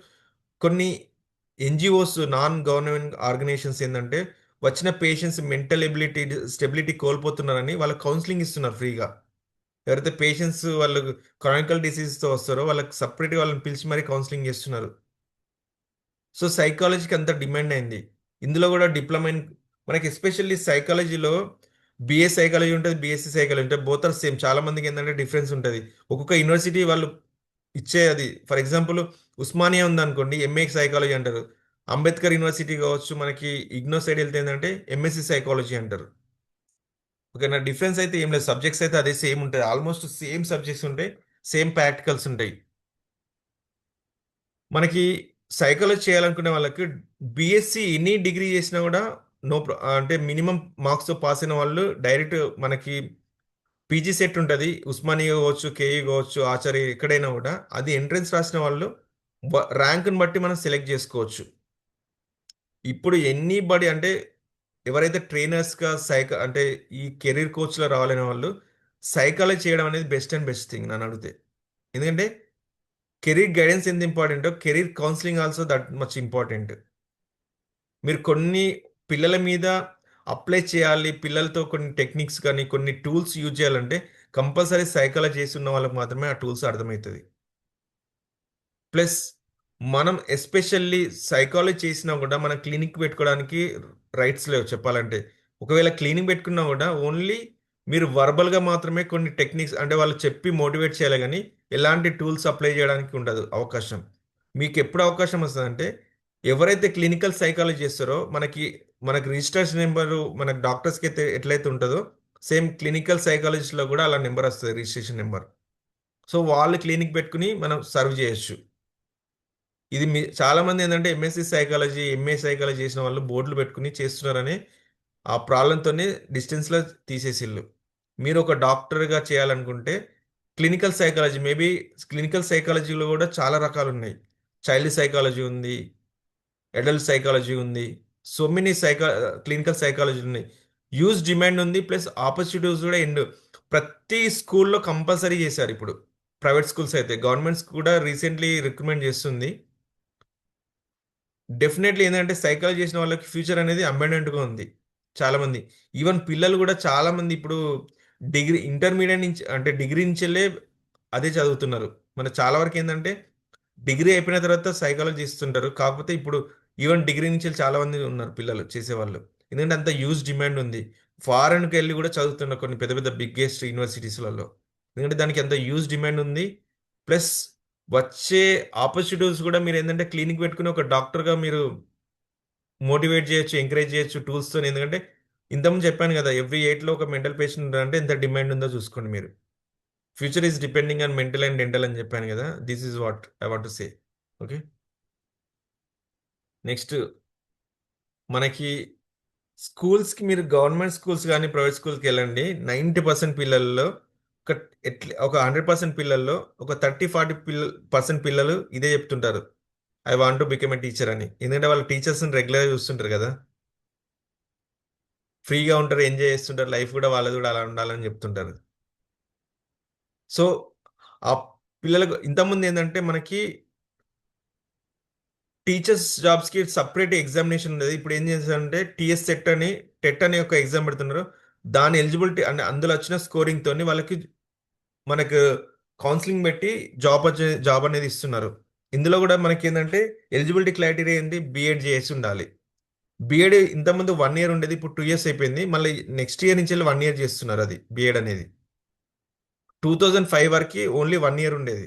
S1: కొన్ని ఎన్‌జీఓస్ నాన్ గవర్నమెంట్ ఆర్గనైజేషన్స్ ఏందంటే, వచ్చిన పేషెంట్స్ మెంటల్ స్టెబిలిటీ కోల్పోతున్నారని వాళ్ళకి కౌన్సెలింగ్ ఇస్తున్నారు ఫ్రీగా. ఎవరైతే పేషెంట్స్ వాళ్ళు క్రానికల్ డిసీజెస్‌తో వస్తారో వాళ్ళకి సెపరేట్‌గా వాళ్ళని పిలిచి మరీ కౌన్సెలింగ్ చేస్తున్నారు. సో, సైకాలజీకి అంత డిమాండ్ అయింది. ఇందులో గూడా డిప్లొమా ఇన్ మనకి ఎస్పెషల్లీ సైకాలజీలో బీఏ సైకాలజీ ఉంటది. బీఎస్సీ సైకాలజీ ఉంటది. Both are same. చాలా మందికేందంటే డిఫరెన్స్ ఉంటది. ఒక్కొక్క యూనివర్సిటీ వాళ్ళు ఇచ్చే అది ఫర్ ఎగ్జాంపుల్ ఉస్మానియా ఉందనుకోండి ఎంఏ సైకాలజీ అంటారు. అంబేద్కర్ యూనివర్సిటీ కావచ్చు, మనకి ఇగ్నో సైడ్ ఎళ్తే ఏందంటే ఎంఎస్సీ సైకాలజీ అంటారు. ఓకేనా? డిఫరెన్స్ అయితే ఏం లేదు. సబ్జెక్ట్స్ అయితే అదే సేమ్ ఉంటది. ఆల్‌మోస్ట్ సేమ్ సబ్జెక్ట్స్ ఉంటాయి. సేమ్ ప్రాక్టికల్స్ ఉంటాయి. మనకి సైకాలజీ చేయాలనుకునే వాళ్ళకి బీఎస్సీ ఎనీ డిగ్రీ చేసినా కూడా అంటే మినిమం మార్క్స్‌తో పాస్ అయిన వాళ్ళు డైరెక్ట్ మనకి పీజీ సెట్ ఉంటది. ఉస్మానియా కావచ్చు, కేయూ కావచ్చు, ఆచార్య ఎక్కడైనా కూడా అది ఎంట్రన్స్ రాసిన వాళ్ళు ర్యాంక్‌ని బట్టి మనం సెలెక్ట్ చేసుకోవచ్చు. ఇప్పుడు ఎనీబడీ అంటే ఎవరైతే ట్రైనర్స్‌గా అంటే ఈ కెరీర్ కోచ్‌లో రావాలనే వాళ్ళు సైకాలజీ చేయడం అనేది బెస్ట్ అండ్ బెస్ట్ థింగ్ నన్నడిగితే. ఎందుకంటే కెరీర్ గైడెన్స్ ఎంత ఇంపార్టెంటో career counselling also that much important. మీరు కొన్ని పిల్లల మీద అప్లై చేయాలి. పిల్లలతో కొన్ని టెక్నిక్స్ గాని, కొన్ని టూల్స్ యూజ్ చేయాలంటే కంపల్సరీ సైకాలజీ చేసున్న వాళ్ళకి మాత్రమే ఆ టూల్స్ అర్థమైతది. ప్లస్ మనం ఎస్పెషల్లీ సైకాలజీ చేసినా గూడా మన క్లినిక్ పెట్టుకోవడానికి రైట్స్ లేవు చెప్పాలంటే. ఒకవేళ క్లినిక్ పెట్టుకున్నా గూడా ఓన్లీ మీరు వర్బల్‌గా మాత్రమే కొన్ని టెక్నిక్స్ అంటే వాళ్ళు చెప్పి మోటివేట్ చేయాలి గానీ, ఎలాంటి టూల్స్ అప్లై చేయడానికి ఉండదు అవకాశం. మీకెప్పుడు అవకాశం వస్తదంటే, ఎవరైతే క్లినికల్ సైకాలజీ చేస్తారో మనకి రిజిస్ట్రేషన్ నంబరు మనకు డాక్టర్స్‌కైతే ఎట్లయితే ఉంటదో, సేమ్ క్లినికల్ సైకాలజిస్ట్‌లో గూడా అలా నంబర్ వస్తది రిజిస్ట్రేషన్ నంబర్. సో, వాళ్ళు క్లినిక్ పెట్టుకొని మనం సర్వ్ చేయొచ్చు. ఇది చాలామంది ఏందంటే ఎంఎస్‌సి సైకాలజీ, ఎంఏ సైకాలజీ చేసిన వాళ్ళు బోర్డ్‌లు పెట్టుకొని చేస్తున్నారని ఆ ప్రాబ్లమ్‌తోని డిస్టెన్స్‌లో తీసేసిల్లు. మీరు ఒక డాక్టర్‌గా చేయాలనుకుంటే క్లినికల్ సైకాలజీ క్లినికల్ సైకాలజీలో కూడా చాలా రకాలున్నాయి. చైల్డ్ సైకాలజీ ఉంది. అడల్ట్ సైకాలజీ ఉంది. సో మెనీ క్లినికల్ సైకాలజీ ఉన్నాయి. హ్యూజ్ డిమాండ్ ఉంది. ప్లస్ ఆపర్చునిటీస్ కూడా ప్రతి స్కూల్‌లో కంపల్సరీ చేశారిప్పుడు. ప్రైవేట్ స్కూల్స్ అయితే. గవర్నమెంట్స్ కూడా రీసెంట్‌లీ రిక్రూట్‌మెంట్ చేస్తుంది. డెఫినైట్‌లీ ఏందంటే సైకాలజీ చేసిన వాళ్ళకి ఫ్యూచర్ అనేది అబండెంట్‌గా ఉంది. చాలామంది. ఈవెన్ పిల్లలు గూడా చాలామంది ఇప్పుడు ఇంటర్మీడియేట్ నుంచి అంటే డిగ్రీ నుంచెల్లే అదే చదువుతున్నారు. చాలా వరకేందంటే డిగ్రీ అయిపోయిన తర్వాత సైకాలజీ ఇస్తుంటారు. కాకపోతే ఇప్పుడు ఈవెన్ డిగ్రీ నుంచెల్లి చాలా మంది ఉన్నారు పిల్లలు చేసేవాళ్ళు. ఎందుకంటే అంత హ్యూజ్ డిమాండ్ ఉంది. ఫారెన్‌కెళ్ళి గూడా చదువుతున్నారు కొన్ని పెద్ద పెద్ద బిగ్గెస్ట్ యూనివర్సిటీస్‌లలో. ఎందుకంటే దానికి అంత హ్యూజ్ డిమాండ్ ఉంది. ప్లస్ వచ్చే ఆపర్చునిటీస్ గూడా మీరేందంటే క్లినిక్ పెట్టుకొని ఒక డాక్టర్‌గా మీరు మోటివేట్ చేయొచ్చు, ఎంకరేజ్ చేయొచ్చు టూల్స్‌తోని. ఎందుకంటే ఇంతకుముందు చెప్పాను గదా! ఎవ్రీ 8లో ఒక మెంటల్ పేషెంట్ ఉన్నారంటే ఎంత డిమాండ్ ఉందో చూసుకోండి మీరు. Future is depending on mental and dental అని చెప్పాను గదా! This is what I want to say. Okay. Next మనకి స్కూల్స్కి మీరు గవర్నమెంట్ స్కూల్స్ కానీ ప్రైవేట్ స్కూల్స్కి వెళ్ళండి, 90% పిల్లల్లో ఒక ఒక 100% పిల్లల్లో ఒక 30-40% పిల్లలు ఇదే చెప్తుంటారు, I want to become a teacher అని. ఎందుకంటే వాళ్ళ టీచర్స్ని రెగ్యులర్గా చూస్తుంటారు కదా, ఫ్రీగా ఉంటారు, ఎంజాయ్ చేస్తుంటారు, లైఫ్ కూడా వాళ్ళది కూడా అలా ఉండాలని చెప్తుంటారు. సో ఆ పిల్లలకు ఇంతకుముందు ఏంటంటే మనకి టీచర్స్ జాబ్స్కి సపరేట్ ఎగ్జామినేషన్ ఉండేది. ఇప్పుడు ఏం చేశారంటే టీఎస్ సెట్ అని, టెట్ అనే ఒక ఎగ్జామ్ పెడుతున్నారు. దాని ఎలిజిబిలిటీ అంటే అందులో వచ్చిన స్కోరింగ్ తోని వాళ్ళకి మనకు కౌన్సిలింగ్ పెట్టి జాబ్ అనేది ఇస్తున్నారు. ఇందులో కూడా మనకి ఏంటంటే ఎలిజిబిలిటీ క్రైటీరియా ఏంటి, బీఎడ్ చేసి ఉండాలి. బీఎడ్ ఇంతకుముందు 1 ఇయర్ ఉండేది, ఇప్పుడు 2 ఇయర్స్ అయిపోయింది. మళ్ళీ నెక్స్ట్ ఇయర్ నుంచి 1 ఇయర్ చేస్తున్నారు అది బీఎడ్ అనేది. 2005 వరకు ఓన్లీ 1 ఇయర్ ఉండేది,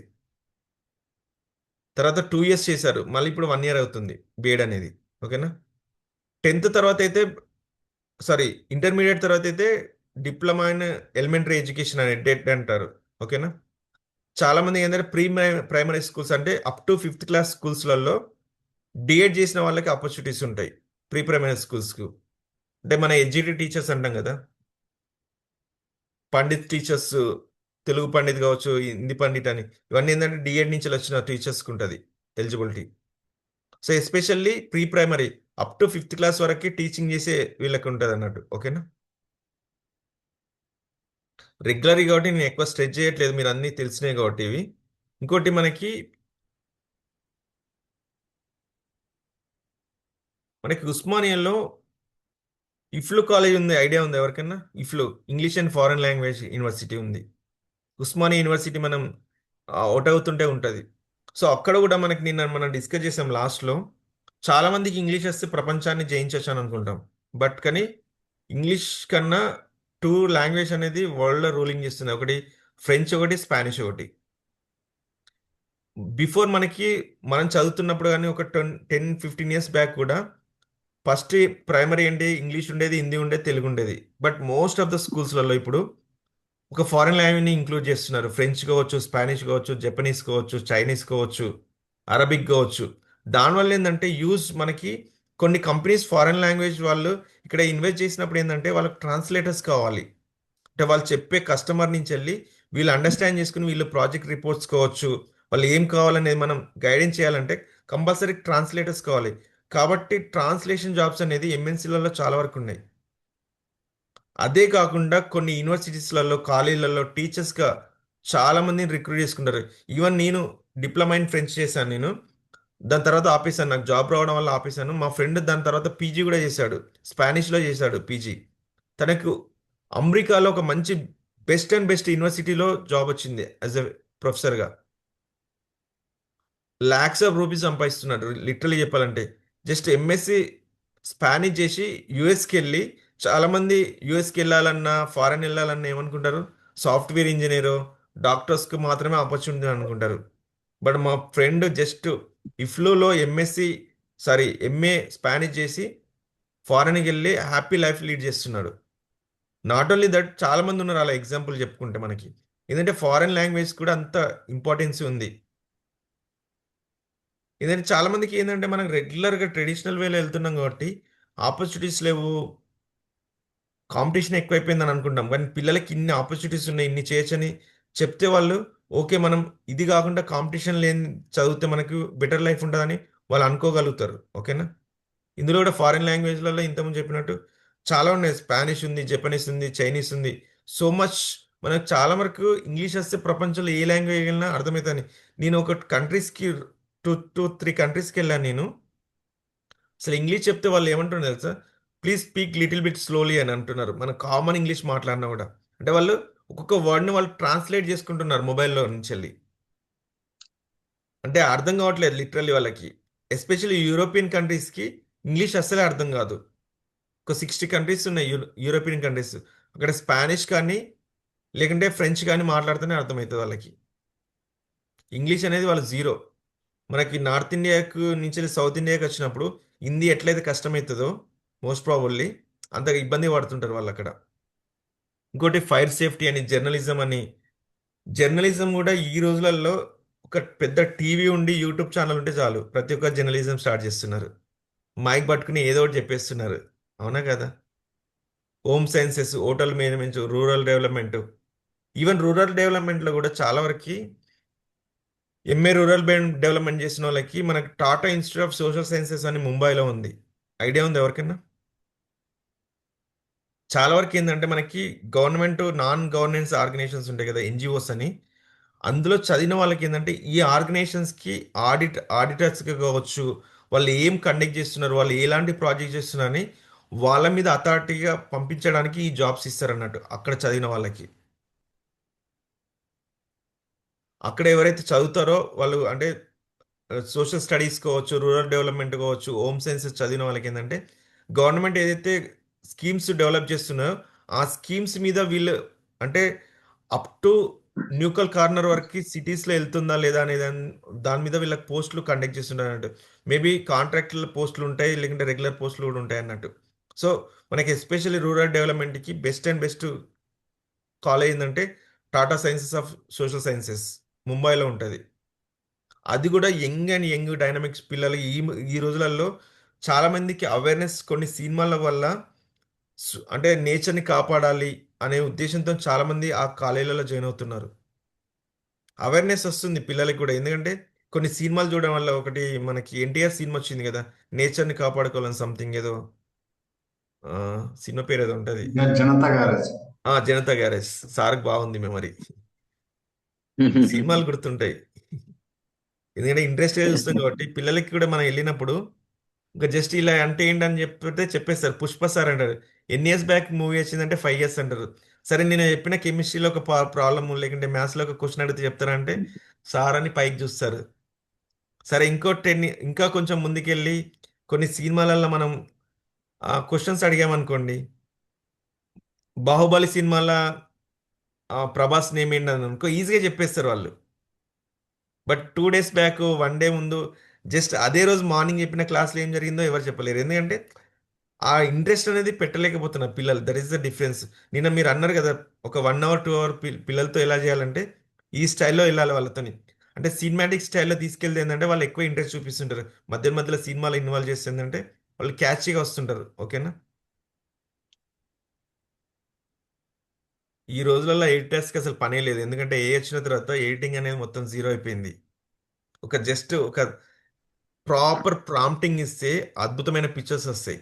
S1: తర్వాత 2 ఇయర్స్ చేశారు, మళ్ళీ ఇప్పుడు 1 ఇయర్ అవుతుంది బీఎడ్ అనేది. ఓకేనా. 10th తర్వాత అయితే, సారీ, ఇంటర్మీడియట్ తర్వాత అయితే డిప్లొమా ఇన్ ఎలిమెంటరీ ఎడ్యుకేషన్ అని డెట్ అంటారు. ఓకేనా. చాలా మంది ఏంటంటే ప్రైమరీ స్కూల్స్ అంటే అప్ టు 5th క్లాస్ స్కూల్స్లలో డిఎడ్ చేసిన వాళ్ళకి ఆపర్చునిటీస్ ఉంటాయి. ప్రైమరీ స్కూల్స్కు అంటే మన ఎడ్జిటి టీచర్స్ అంటాం కదా, పండిత్ టీచర్స్, తెలుగు పండిత్ కావచ్చు, హిందీ పండిత్ అని, ఇవన్నీ ఏంటంటే డిఎడ్ నుంచి వచ్చిన టీచర్స్కి ఉంటుంది eligibility. So especially primary up to 5th class వరకు టీచింగ్ చేసే వీళ్ళకి ఉంటుంది అన్నట్టు. ఓకేనా. రెగ్యులర్ కాబట్టి నేను ఎక్కువ స్ట్రెచ్ చేయట్లేదు, మీరు అన్నీ తెలిసినాయి కాబట్టి ఇవి. ఇంకోటి మనకి ఉస్మానియాలో ఇఫ్లు కాలేజ్ ఉంది, ఐడియా ఉంది ఎవరికైనా? EFLU English and foreign language university ఉంది. ఉస్మానియా యూనివర్సిటీ మనం అవుట్ అవుతుంటే ఉంటుంది. సో అక్కడ కూడా మనకి నిన్న మనం డిస్కస్ చేసాం లాస్ట్లో, చాలా మందికి ఇంగ్లీష్ వస్తే ప్రపంచాన్ని జయించవచ్చు అని అనుకుంటాం. బట్ కానీ ఇంగ్లీష్ కన్నా 2 లాంగ్వేజ్ అనేది వరల్డ్లో రూలింగ్ చేస్తుంది, ఒకటి ఫ్రెంచ్, ఒకటి స్పానిష్, ఒకటి. బిఫోర్ మనం చదువుతున్నప్పుడు కానీ ఒక 10-15 ఇయర్స్ బ్యాక్ కూడా ఫస్ట్ ప్రైమరీ ఏంటి, ఇంగ్లీష్ ఉండేది, హిందీ ఉండేది, తెలుగు ఉండేది. బట్ మోస్ట్ ఆఫ్ ద స్కూల్స్లలో ఇప్పుడు ఒక ఫారెన్ లాంగ్వేజ్ని ఇంక్లూడ్ చేస్తున్నారు. ఫ్రెంచ్ కావచ్చు, స్పానిష్ కావచ్చు, జపనీస్ కావచ్చు, చైనీస్ కావచ్చు, అరబిక్ కావచ్చు. దానివల్ల ఏంటంటే మనకి కొన్ని కంపెనీస్ ఫారెన్ లాంగ్వేజ్ వాళ్ళు ఇక్కడ ఇన్వెస్ట్ చేసినప్పుడు ఏంటంటే వాళ్ళకి ట్రాన్స్లేటర్స్ కావాలి. అంటే వాళ్ళు చెప్పే కస్టమర్ నుంచి వెళ్ళి వీళ్ళు అండర్స్టాండ్ చేసుకుని వీళ్ళు ప్రాజెక్ట్ రిపోర్ట్స్ కావచ్చు, వాళ్ళు ఏం కావాలనేది మనం గైడెన్స్ చేయాలంటే కంపల్సరీ ట్రాన్స్లేటర్స్ కావాలి. కాబట్టి ట్రాన్స్లేషన్ జాబ్స్ అనేది ఎంఎన్సీలలో చాలా వరకు ఉన్నాయి. అదే కాకుండా కొన్ని యూనివర్సిటీస్లలో, కాలేజీలలో టీచర్స్గా చాలా మందిని రిక్రూట్ చేసుకుంటారు. ఈవెన్ నేను డిప్లొమా ఇన్ ఫ్రెంచ్ చేశాను నేను, దాని తర్వాత ఆపేసాను, నాకు జాబ్ రావడం వల్ల ఆపేసాను. మా ఫ్రెండ్ దాని తర్వాత పీజీ కూడా చేశాడు, స్పానిష్లో చేశాడు పీజీ. తనకు అమెరికాలో ఒక మంచి బెస్ట్ అండ్ బెస్ట్ యూనివర్సిటీలో జాబ్ వచ్చింది యాజ్ ఎ ప్రొఫెసర్గా. లాక్స్ ఆఫ్ రూపీస్ సంపాదిస్తున్నాడు లిటరలీ చెప్పాలంటే. జస్ట్ ఎంఎస్సి స్పానిష్ చేసి యుఎస్కి వెళ్ళి, చాలామంది యుఎస్కి వెళ్ళాలన్నా ఫారెన్ వెళ్ళాలన్నా ఏమనుకుంటారు, సాఫ్ట్వేర్ ఇంజనీరు, డాక్టర్స్కి మాత్రమే ఆపర్చునిటీ అనుకుంటారు. బట్ మా ఫ్రెండ్ జస్ట్ ఇఫ్లూలో ఎంఏ స్పానిష్ చేసి ఫారెన్కి వెళ్ళి హ్యాపీ లైఫ్ లీడ్ చేస్తున్నాడు. నాట్ ఓన్లీ దట్, చాలా మంది ఉన్నారు అలా ఎగ్జాంపుల్ చెప్పుకుంటే మనకి. ఎందుకంటే ఫారెన్ లాంగ్వేజ్ కూడా అంత ఇంపార్టెన్స్ ఉంది. ఎందుకంటే చాలా మందికి ఏంటంటే మనం రెగ్యులర్గా ట్రెడిషనల్ వేలో వెళ్తున్నాం కాబట్టి ఆపర్చునిటీస్ లేవు, కాంపిటీషన్ ఎక్కువైపోయిందని అనుకుంటాం. కానీ పిల్లలకి ఇన్ని ఆపర్చునిటీస్ ఉన్నాయి, ఇన్ని చేయొచ్చని చెప్తే వాళ్ళు ఓకే, మనం ఇది కాకుండా కాంపిటీషన్ లేని చదివితే మనకు బెటర్ లైఫ్ ఉంటుందని వాళ్ళు అనుకోగలుగుతారు. ఓకేనా. ఇందులో కూడా ఫారిన్ లాంగ్వేజ్లలో ఇంతకుముందు చెప్పినట్టు చాలా ఉన్నాయి. స్పానిష్ ఉంది, జపనీస్ ఉంది, చైనీస్ ఉంది. సో మచ్ మనకు చాలా వరకు ఇంగ్లీష్ వస్తే ప్రపంచంలో ఏ లాంగ్వేజ్ వెళ్ళినా అర్థమవుతుంది. నేను ఒక కంట్రీస్కి 2-3 కంట్రీస్కి వెళ్ళాను నేను. అసలు ఇంగ్లీష్ చెప్తే వాళ్ళు ఏమంటున్నారు తెలుసా, please speak little bit slowly అని అంటున్నారు. మన కామన్ ఇంగ్లీష్ మాట్లాడినా కూడా అంటే వాళ్ళు ఒక్కొక్క వర్డ్ని వాళ్ళు ట్రాన్స్లేట్ చేసుకుంటున్నారు మొబైల్లో నుంచి వెళ్ళి. అంటే అర్థం కావట్లేదు లిటరల్లీ వాళ్ళకి. ఎస్పెషల్లీ యూరోపియన్ కంట్రీస్కి ఇంగ్లీష్ అస్సలే అర్థం కాదు. ఒక 60 కంట్రీస్ ఉన్నాయి యూరోపియన్ కంట్రీస్. అక్కడ స్పానిష్ కానీ లేకుంటే ఫ్రెంచ్ కానీ మాట్లాడితేనే అర్థమవుతుంది వాళ్ళకి. ఇంగ్లీష్ అనేది వాళ్ళు జీరో. మనకి నార్త్ ఇండియాకు నుంచి సౌత్ ఇండియాకి వచ్చినప్పుడు హిందీ ఎట్లయితే కష్టమవుతుందో మోస్ట్ ప్రాబబ్లీ అంత ఇబ్బంది పడుతుంటారు వాళ్ళు అక్కడ. ఇంకోటి ఫైర్ సేఫ్టీ అని, జర్నలిజం అని. జర్నలిజం కూడా ఈ రోజులలో ఒక పెద్ద టీవీ ఉండి యూట్యూబ్ ఛానల్ ఉంటే చాలు, ప్రతి ఒక్క జర్నలిజం స్టార్ట్ చేస్తున్నారు. మైక్ పట్టుకుని ఏదో ఒకటి చెప్పేస్తున్నారు. అవునా కదా? Home sciences, hotel management, rural development, even rural డెవలప్మెంట్లో కూడా చాలా వరకు ఎంఏ రూరల్ డెవలప్మెంట్ చేసిన వాళ్ళకి మనకి Tata institute of social sciences అని ముంబైలో ఉంది. ఐడియా ఉంది ఎవరికైనా? చాలా వరకు ఏంటంటే మనకి గవర్నమెంట్ నాన్ గవర్నెన్స్ ఆర్గనైజేషన్స్ ఉంటాయి కదా, ఎన్జిఓస్ అని. అందులో చదివిన వాళ్ళకి ఏంటంటే ఈ ఆర్గనైజేషన్స్కి ఆడిటర్స్కి కావచ్చు, వాళ్ళు ఏం కండక్ట్ చేస్తున్నారు, వాళ్ళు ఎలాంటి ప్రాజెక్ట్ చేస్తున్నారని వాళ్ళ మీద అథారిటీగా పంపించడానికి ఈ జాబ్స్ ఇస్తారు అన్నట్టు అక్కడ చదివిన వాళ్ళకి. అక్కడ ఎవరైతే చదువుతారో వాళ్ళు అంటే సోషల్ స్టడీస్ కావచ్చు, రూరల్ డెవలప్మెంట్ కావచ్చు, హోమ్ సైన్సెస్ చదివిన వాళ్ళకి ఏంటంటే గవర్నమెంట్ ఏదైతే స్కీమ్స్ డెవలప్ చేస్తున్నాయో ఆ స్కీమ్స్ మీద వీళ్ళు అంటే అప్ టు న్యూకల్ కార్నర్ వరకు సిటీస్లో వెళ్తుందా లేదా అనే దాని మీద వీళ్ళకి పోస్టులు కండక్ట్ చేస్తున్నారు అన్నట్టు. మేబీ కాంట్రాక్టుల పోస్టులు ఉంటాయి, లేకుంటే రెగ్యులర్ పోస్టులు కూడా ఉంటాయి అన్నట్టు. సో మనకి ఎస్పెషల్లీ రూరల్ డెవలప్మెంట్కి బెస్ట్ అండ్ బెస్ట్ కాలేజ్ ఏంటంటే Tata sciences of social sciences, ముంబైలో ఉంటుంది. అది కూడా యంగ్ అండ్ యంగ్ డైనమిక్స్ పిల్లలు ఈ రోజులలో చాలా మందికి అవేర్నెస్ కొన్ని సినిమాల వల్ల అంటే నేచర్ని కాపాడాలి అనే ఉద్దేశంతో చాలా మంది ఆ కాలేజీలలో జాయిన్ అవుతున్నారు. అవేర్నెస్ వస్తుంది పిల్లలకి కూడా, ఎందుకంటే కొన్ని సినిమాలు చూడడం వల్ల. ఒకటి మనకి ఎన్టీఆర్ సినిమా వచ్చింది కదా, నేచర్ని కాపాడుకోవాలని సంథింగ్ ఏదో, ఆ, సినిమా పేరు ఏదో ఉంటుంది.
S3: జనతా గ్యారేజ్.
S1: జనతా గ్యారేజ్. సార్కి బాగుంది మెమరీ, సినిమాలు గుర్తుంటాయి. ఎందుకంటే ఇంట్రెస్ట్గా చూస్తాం కాబట్టి పిల్లలకి కూడా మనం వెళ్ళినప్పుడు ఇంకా జస్ట్ ఇలా అంటే ఏంటని చెప్తే చెప్పేస్తారు. పుష్ప సార్ అంటారు, ఎన్ని ఇయర్స్ బ్యాక్ మూవీ వచ్చిందంటే 5 years అంటారు. సరే నేను చెప్పిన కెమిస్ట్రీలో ఒక ప్రాబ్లమ్ లేకుంటే మ్యాథ్స్లో ఒక క్వశ్చన్ అడిగితే చెప్తారంటే సార్ అని పైకి చూస్తారు. సరే ఇంకో ఇంకా కొంచెం ముందుకెళ్ళి కొన్ని సినిమాలలో మనం క్వశ్చన్స్ అడిగామనుకోండి, బాహుబలి సినిమాల ప్రభాస్ నేమ్ ఏంటని అనుకో ఈజీగా చెప్పేస్తారు వాళ్ళు. బట్ 2 days బ్యాక్, 1 day ముందు జస్ట్ అదే రోజు మార్నింగ్ చెప్పిన క్లాస్లో ఏం జరిగిందో ఎవరు చెప్పలేరు. ఎందుకంటే ఆ ఇంట్రెస్ట్ అనేది పెట్టలేకపోతున్నారు పిల్లలు. That is the difference. నిన్న మీరు అన్నారు కదా, ఒక 1 hour 2 hour పిల్లలతో ఎలా చేయాలంటే ఈ స్టైల్లో వెళ్ళాలి వాళ్ళతోని. అంటే సినిమాటిక్ స్టైల్లో తీసుకెళ్తే ఏంటంటే వాళ్ళు ఎక్కువ ఇంట్రెస్ట్ చూపిస్తుంటారు. మధ్య మధ్యలో సినిమాలో ఇన్వాల్వ్ చేస్తుందంటే వాళ్ళు క్యాచీగా వస్తుంటారు. ఓకేనా? ఈ రోజులలో ఎడిటర్స్కి అసలు పనే లేదు, ఎందుకంటే ఏ వచ్చిన తర్వాత ఎడిటింగ్ అనేది మొత్తం జీరో అయిపోయింది. జస్ట్ ఒక ప్రాపర్ ప్రాంప్టింగ్ ఇస్తే అద్భుతమైన పిక్చర్స్ వస్తాయి.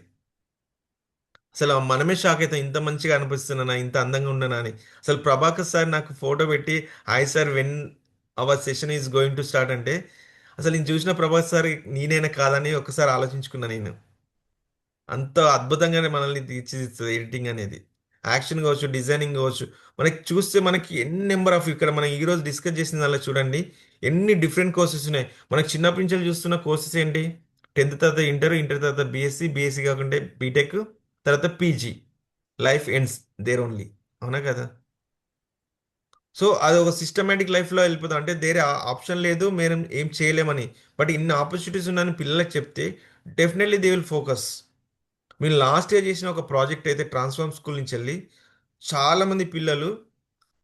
S1: అసలు మనమే షాక్ అవుతాం, ఇంత మంచిగా అనిపిస్తున్నానా, ఇంత అందంగా ఉన్నానా అని. అసలు ప్రభాకర్ సార్ నాకు ఫోటో పెట్టి hi sir when our session is going to start అంటే అసలు నేను చూసిన ప్రభాకర్ సార్ నేనైనా కాదని ఒకసారి ఆలోచించుకున్నా నేను. అంత అద్భుతంగానే మనల్ని తీర్చిదిస్తుంది ఎడిటింగ్ అనేది. యాక్షన్ కావచ్చు, డిజైనింగ్ కావచ్చు, మనకి చూస్తే మనకి ఎన్ని నెంబర్ ఆఫ్ ఇక్కడ మనం ఈరోజు డిస్కస్ చేసిన దానిలో చూడండి ఎన్ని డిఫరెంట్ కోర్సెస్ ఉన్నాయి. మనకి చిన్నప్పటి నుంచి చూస్తున్న కోర్సెస్ ఏంటి? 10th తర్వాత ఇంటర్, ఇంటర్ తర్వాత బీఎస్సీ, బీఎస్సీ కాకుంటే బీటెక్, తర్వాత PG. Life ends there only. అవునా కదా? సో అది ఒక సిస్టమేటిక్ లైఫ్లో వెళ్ళిపోతాం, అంటే వేరే ఆప్షన్ లేదు, మేము ఏం చేయలేమని. బట్ ఇన్ని ఆపర్చునిటీస్ ఉన్నాయని పిల్లలకు చెప్తే డెఫినెట్లీ దే విల్ ఫోకస్. మీరు లాస్ట్ ఇయర్ చేసిన ఒక ప్రాజెక్ట్ అయితే ట్రాన్స్ఫార్మ్ స్కూల్ నుంచి వెళ్ళి చాలామంది పిల్లలు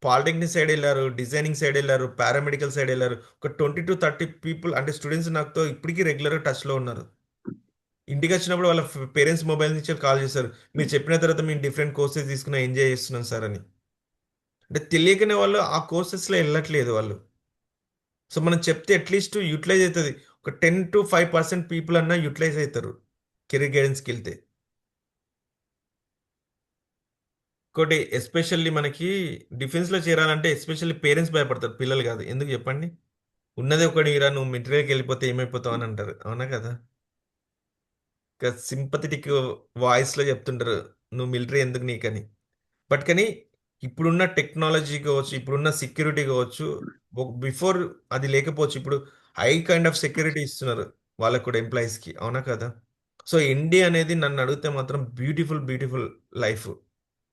S1: పాలిటెక్నిక్ సైడ్ వెళ్ళారు, డిజైనింగ్ సైడ్ వెళ్ళారు, పారామెడికల్ సైడ్ వెళ్ళారు. ఒక 20 to 30 పీపుల్ అంటే స్టూడెంట్స్ నాతో ఇప్పటికీ రెగ్యులర్గా టచ్లో ఉన్నారు. ఇంటికి వచ్చినప్పుడు వాళ్ళ పేరెంట్స్ మొబైల్ నుంచి కాల్ చేశారు, మీరు చెప్పిన తర్వాత మేము డిఫరెంట్ కోర్సెస్ తీసుకుని ఎంజాయ్ చేస్తున్నాం సార్ అని. అంటే తెలియకనే వాళ్ళు ఆ కోర్సెస్లో వెళ్ళట్లేదు వాళ్ళు. సో మనం చెప్తే అట్లీస్ట్ యూటిలైజ్ అవుతుంది. ఒక 10 to 5% పీపుల్ అన్నా యూటిలైజ్ అవుతారు కెరీర్ గైడెన్స్కి వెళ్తే. ఇంకోటి ఎస్పెషల్లీ మనకి డిఫెన్స్లో చేరాలంటే ఎస్పెషల్లీ పేరెంట్స్ భయపడతారు, పిల్లలు కాదు. ఎందుకు చెప్పండి? ఉన్నదే ఒకటి ఇరా, నువ్వు మిలిటరీకి వెళ్ళిపోతే ఏమైపోతావు అని అంటారు. అవునా కదా? ఇక సింపథెటిక్ వాయిస్లో చెప్తుంటారు, నువ్వు మిలిటరీ ఎందుకు నీకని. బట్ కానీ ఇప్పుడున్న టెక్నాలజీ కావచ్చు, ఇప్పుడున్న సెక్యూరిటీ కావచ్చు, బిఫోర్ అది లేకపోవచ్చు. ఇప్పుడు హై కైండ్ ఆఫ్ సెక్యూరిటీ ఇస్తున్నారు వాళ్ళకు కూడా, ఎంప్లాయీస్కి. అవునా కదా? సో ఇండియా అనేది నన్ను అడిగితే మాత్రం బ్యూటిఫుల్ బ్యూటిఫుల్ లైఫ్.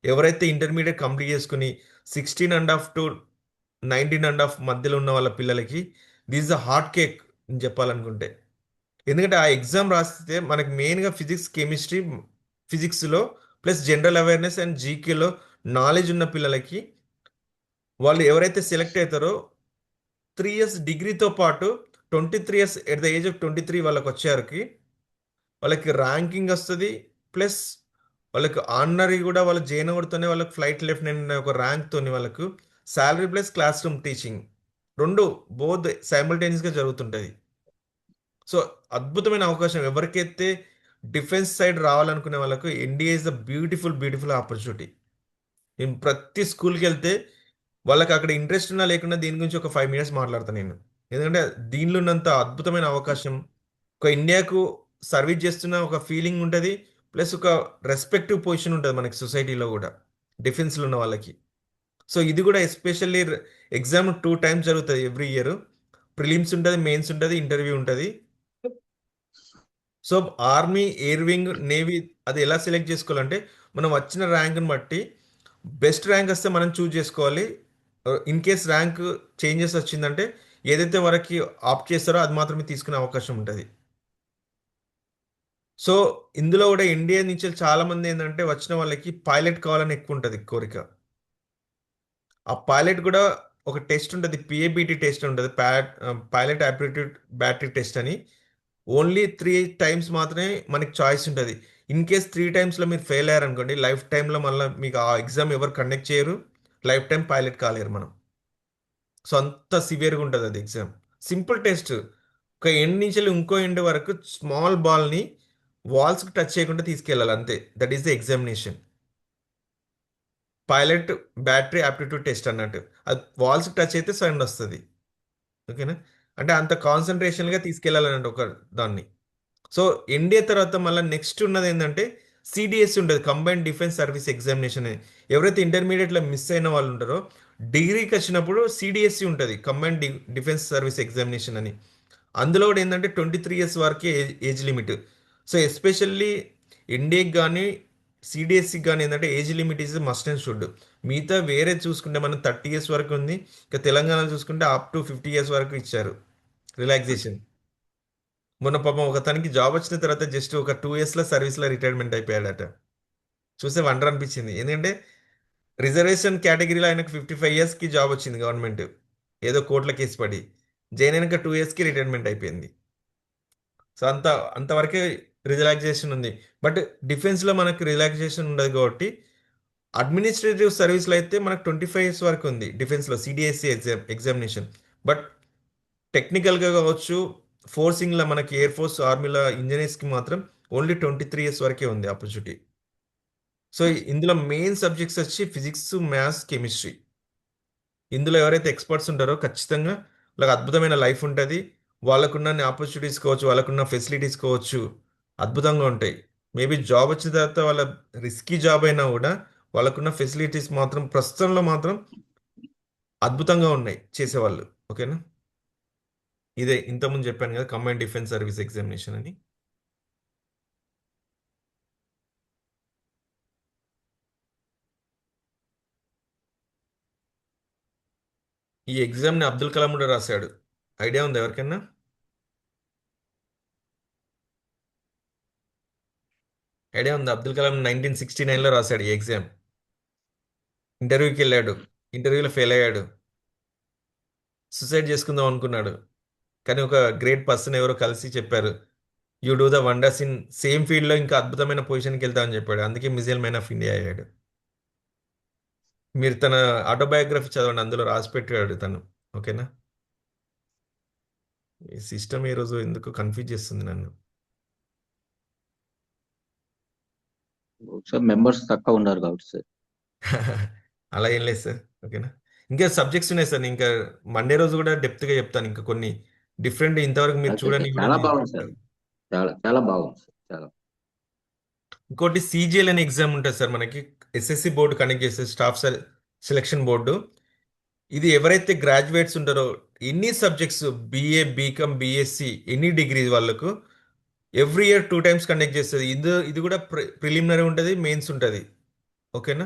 S1: ఎవరైతే ఇంటర్మీడియట్ కంప్లీట్ చేసుకుని 16.5 to 19.5 మధ్యలో ఉన్న వాళ్ళ పిల్లలకి దిస్ ద హార్ట్ కేక్ అని చెప్పాలనుకుంటే. ఎందుకంటే ఆ ఎగ్జామ్ రాస్తే మనకి మెయిన్గా ఫిజిక్స్, కెమిస్ట్రీ, ఫిజిక్స్లో ప్లస్ జనరల్ అవేర్నెస్ అండ్ జీకేలో నాలెడ్జ్ ఉన్న పిల్లలకి వాళ్ళు ఎవరైతే సెలెక్ట్ అవుతారో 3 years డిగ్రీతో పాటు 23 years at the age of 23 వాళ్ళకి వచ్చేసరికి వాళ్ళకి ర్యాంకింగ్ వస్తుంది, ప్లస్ వాళ్ళకి ఆనరీ కూడా వాళ్ళ జేఎన్ఓతోనే వాళ్ళకి ఫ్లైట్ లెఫ్టినెంట్ అనే ఒక ర్యాంక్తోని వాళ్ళకు salary plus class room teaching రెండు బోత్ సైమల్టేనియస్గా జరుగుతుంటుంది. సో అద్భుతమైన అవకాశం ఎవరికైతే డిఫెన్స్ సైడ్ రావాలనుకునే వాళ్ళకు NDA is the beautiful beautiful opportunity. నేను ప్రతి స్కూల్కి వెళ్తే వాళ్ళకి అక్కడ ఇంట్రెస్ట్ ఉన్నా లేకున్నా దీని గురించి ఒక 5 మినిట్స్ మాట్లాడతాను నేను. ఎందుకంటే దీనిలో ఉన్నంత అద్భుతమైన అవకాశం ఒక ఇండియాకు సర్వీస్ చేస్తున్న ఒక ఫీలింగ్ ఉంటుంది, ప్లస్ ఒక రెస్పెక్టివ్ పొజిషన్ ఉంటుంది మనకి సొసైటీలో కూడా డిఫెన్స్లో ఉన్న వాళ్ళకి. సో ఇది కూడా ఎస్పెషల్లీ ఎగ్జామ్ 2 టైమ్స్ జరుగుతుంది ఎవ్రీ ఇయర్. ప్రిలిమ్స్ ఉంటుంది, మెయిన్స్ ఉంటుంది, ఇంటర్వ్యూ ఉంటుంది. So army, air wing, navy అది ఎలా సెలెక్ట్ చేసుకోవాలంటే మనం వచ్చిన ర్యాంక్ని బట్టి బెస్ట్ ర్యాంక్ వస్తే మనం చూజ్ చేసుకోవాలి. ఇన్ కేస్ ర్యాంక్ చేంజెస్ వచ్చిందంటే ఏదైతే వరకు ఆప్ట్ చేస్తారో అది మాత్రమే తీసుకునే అవకాశం ఉంటుంది. సో ఇందులో కూడా ఇండియా నుంచి చాలా మంది ఏంటంటే వచ్చిన వాళ్ళకి పైలట్ కావాలని ఎక్కువ ఉంటుంది కోరిక. ఆ పైలట్ కూడా ఒక టెస్ట్ ఉంటుంది, పిఏబిటి టెస్ట్ ఉంటుంది, పైలట్ ఆప్టిట్యూడ్ బ్యాటరీ టెస్ట్ అని. ఓన్లీ 3 టైమ్స్ మాత్రమే మనకి చాయిస్ ఉంటుంది. ఇన్ కేస్ 3 టైమ్స్లో మీరు ఫెయిల్ అయ్యారనుకోండి, లైఫ్ టైంలో మళ్ళీ మీకు ఆ ఎగ్జామ్ ఎవరు కండక్ట్ చేయరు, లైఫ్ టైం పైలట్ కాలేరు మనం. సో అంత సివియర్గా ఉంటుంది అది ఎగ్జామ్. సింపుల్ టెస్ట్, ఒక ఎండ్ నుంచి వెళ్ళి ఇంకో ఎండ్ వరకు స్మాల్ బాల్ని వాల్స్కి టచ్ చేయకుండా తీసుకెళ్ళాలి అంతే. That is the examination. Pilot battery aptitude test అన్నట్టు. అది వాల్స్కి టచ్ అయితే సౌండ్ వస్తుంది. ఓకేనా? అంటే అంత కాన్సన్ట్రేషన్గా తీసుకెళ్ళాలన్నట్టు ఒక దాన్ని. సో ఎన్డీఏ తర్వాత మళ్ళీ నెక్స్ట్ ఉన్నది ఏంటంటే సిడిఎస్ ఉంటుంది, కంబైన్డ్ డిఫెన్స్ సర్వీస్ ఎగ్జామినేషన్ అని. ఎవరైతే ఇంటర్మీడియట్లో మిస్ అయిన వాళ్ళు ఉంటారో డిగ్రీకి వచ్చినప్పుడు సిడిఎస్సి ఉంటుంది, కంబైన్డ్ డిఫెన్స్ సర్వీస్ ఎగ్జామినేషన్ అని. అందులో కూడా ఏంటంటే 23 ఇయర్స్ వరకే ఏజ్ లిమిట్. సో ఎస్పెషల్లీ ఎన్డీఏకి కానీ సిడిఎస్సికి కానీ ఏంటంటే age limit is must and should. మిగతా వేరే చూసుకుంటే మనం 30 ఇయర్స్ వరకు ఉంది. ఇక తెలంగాణలో చూసుకుంటే అప్ టు 50 ఇయర్స్ వరకు ఇచ్చారు రిలాక్సేషన్. మొన్న పాపం ఒకతనికి జాబ్ వచ్చిన తర్వాత జస్ట్ ఒక 2 ఇయర్స్లో సర్వీస్లో రిటైర్మెంట్ అయిపోయాడట. చూస్తే వండర్ అనిపించింది. ఎందుకంటే రిజర్వేషన్ కేటగిరీలో ఆయనకు 55 ఇయర్స్కి జాబ్ వచ్చింది గవర్నమెంట్, ఏదో కోర్టుల కేసు పడి. జైన్ అయినాక 2 ఇయర్స్కి రిటైర్మెంట్ అయిపోయింది. సో అంతవరకే రిలాక్సేషన్ ఉంది. బట్ డిఫెన్స్లో మనకు రిలాక్సేషన్ ఉండదు కాబట్టి అడ్మినిస్ట్రేటివ్ సర్వీస్లో అయితే మనకు 25 ఇయర్స్ వరకు ఉంది డిఫెన్స్లో సిడిఎస్సి ఎగ్జామినేషన్. బట్ టెక్నికల్గా కావచ్చు, ఫోర్సింగ్లో మనకి ఎయిర్ ఫోర్స్, ఆర్మీలో ఇంజనీర్స్కి మాత్రం ఓన్లీ 23 ఇయర్స్ వరకే ఉంది ఆపర్చునిటీ. సో ఇందులో మెయిన్ సబ్జెక్ట్స్ వచ్చి ఫిజిక్స్, మ్యాథ్స్, కెమిస్ట్రీ. ఇందులో ఎవరైతే ఎక్స్పర్ట్స్ ఉంటారో ఖచ్చితంగా వాళ్ళకి అద్భుతమైన లైఫ్ ఉంటుంది. వాళ్ళకున్న ఆపర్చునిటీస్ కావచ్చు, వాళ్ళకున్న ఫెసిలిటీస్ కావచ్చు, అద్భుతంగా ఉంటాయి. మేబీ జాబ్ వచ్చిన తర్వాత వాళ్ళ రిస్కీ జాబ్ అయినా కూడా వాళ్ళకున్న ఫెసిలిటీస్ మాత్రం ప్రస్తుతంలో మాత్రం అద్భుతంగా ఉన్నాయి చేసేవాళ్ళు. ఓకేనా? ఇదే ఇంతకుముందు చెప్పాను కదా, కంబైన్డ్ డిఫెన్స్ సర్వీస్ ఎగ్జామినేషన్ అని. ఈ ఎగ్జామ్ని అబ్దుల్ కలాం కూడా రాశాడు. ఐడియా ఉంది ఎవరికైనా? ఐడియా ఉంది, అబ్దుల్ కలాం 1969లో రాశాడు ఈ ఎగ్జామ్. ఇంటర్వ్యూకి వెళ్ళాడు, ఇంటర్వ్యూలో ఫెయిల్ అయ్యాడు, సూసైడ్ చేసుకుందాం అనుకున్నాడు. కానీ ఒక గ్రేట్ పర్సన్ ఎవరో కలిసి చెప్పారు, you do the wonders in same ఫీల్డ్లో ఇంకా అద్భుతమైన పొజిషన్కి వెళ్తా అని చెప్పాడు. అందుకే మిజైల్ మ్యాన్ ఆఫ్ ఇండియా అయ్యాడు. మీరు తన ఆటోబయోగ్రఫీ చదవండి, అందులో రాసి పెట్టాడు తను. ఓకేనా? ఈ సిస్టమ్ ఈరోజు ఎందుకు కన్ఫ్యూజ్ చేస్తుంది నన్ను.
S4: సార్ మెంబర్స్ తక్కువ ఉన్నారు కాబట్టి సార్.
S1: అలా ఏం లేదు సార్. ఓకేనా? ఇంకా సబ్జెక్ట్స్ ఉన్నాయి సార్, ఇంకా మండే రోజు కూడా డెప్త్గా చెప్తాను. ఇంకా కొన్ని డిఫరెంట్ ఇంతవరకు మీరు
S4: ఓకే
S1: చూడండి
S4: సార్,
S1: కూడా
S4: చాలా
S1: నేను
S4: బాగుంది సార్,
S1: చెప్తాను.
S4: చాలా చాలా బాగుంది సార్, చాలా.
S1: ఇంకోటి సీజీఎల్ అనే ఎగ్జామ్ ఉంటుంది సార్ మనకి, ఎస్ఎస్సి బోర్డు కండక్ట్ చేసే స్టాఫ్ సెలక్షన్ బోర్డు. ఇది ఎవరైతే గ్రాడ్యుయేట్స్ ఉంటారో ఎన్ని subjects, BA, BCom, BSc, any degree వాళ్ళకు ఎవ్రీ ఇయర్ 2 టైమ్స్ కండక్ట్ చేస్తుంది. ఇది కూడా ప్రిలిమినరీ ఉంటుంది, మెయిన్స్ ఉంటుంది. ఓకేనా?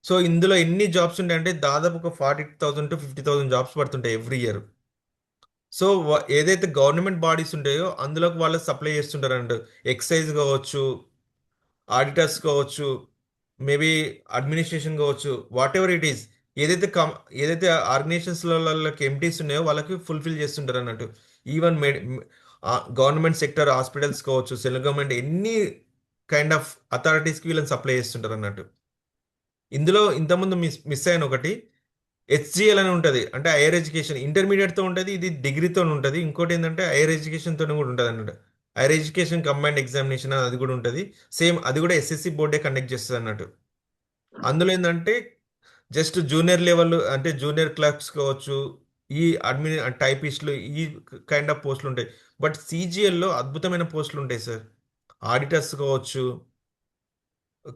S1: సో ఇందులో ఎన్ని జాబ్స్ ఉంటాయంటే దాదాపు ఒక 40,000 to 50,000 జాబ్స్ పడుతుంటాయి ఎవ్రీ ఇయర్. సో ఏదైతే గవర్నమెంట్ బాడీస్ ఉంటాయో అందులోకి వాళ్ళు సప్లై చేస్తుంటారంట. ఎక్సైజ్ కావచ్చు, ఆడిటర్స్ కావచ్చు, మేబీ అడ్మినిస్ట్రేషన్ కావచ్చు, వాట్ ఎవర్ ఇట్ ఈస్. ఏదైతే ఏదైతే ఆర్గనైజేషన్స్లకి ఎంటీస్ ఉన్నాయో వాళ్ళకి ఫుల్ఫిల్ చేస్తుంటారు అన్నట్టు. ఈవెన్ గవర్నమెంట్ సెక్టర్ హాస్పిటల్స్ కావచ్చు, సెంట్రల్ గవర్నమెంట్ ఎన్ని కైండ్ ఆఫ్ అథారిటీస్కి వీళ్ళని సప్లై చేస్తుంటారు అన్నట్టు. ఇందులో ఇంతకుముందు మిస్ అయిన ఒకటి హెచ్జిఎల్ అని ఉంటుంది, అంటే హైయర్ ఎడ్యుకేషన్ ఇంటర్మీడియట్తో ఉంటుంది, ఇది డిగ్రీతో ఉంటుంది. ఇంకోటి ఏంటంటే హైయర్ ఎడ్యుకేషన్తో కూడా ఉంటుంది అన్నట్టు. హైయర్ ఎడ్యుకేషన్ కంబైన్డ్ ఎగ్జామినేషన్ అది కూడా ఉంటుంది. సేమ్ అది కూడా ఎస్ఎస్సి బోర్డే కండక్ట్ చేస్తుంది అన్నట్టు. అందులో ఏంటంటే జస్ట్ జూనియర్ లెవెల్ అంటే జూనియర్ క్లర్క్స్ కావచ్చు, ఈ టైపిస్టులు, ఈ కైండ్ ఆఫ్ పోస్టులు ఉంటాయి. బట్ సిజిఎల్లో అద్భుతమైన పోస్టులు ఉంటాయి సార్. ఆడిటర్స్ కావచ్చు,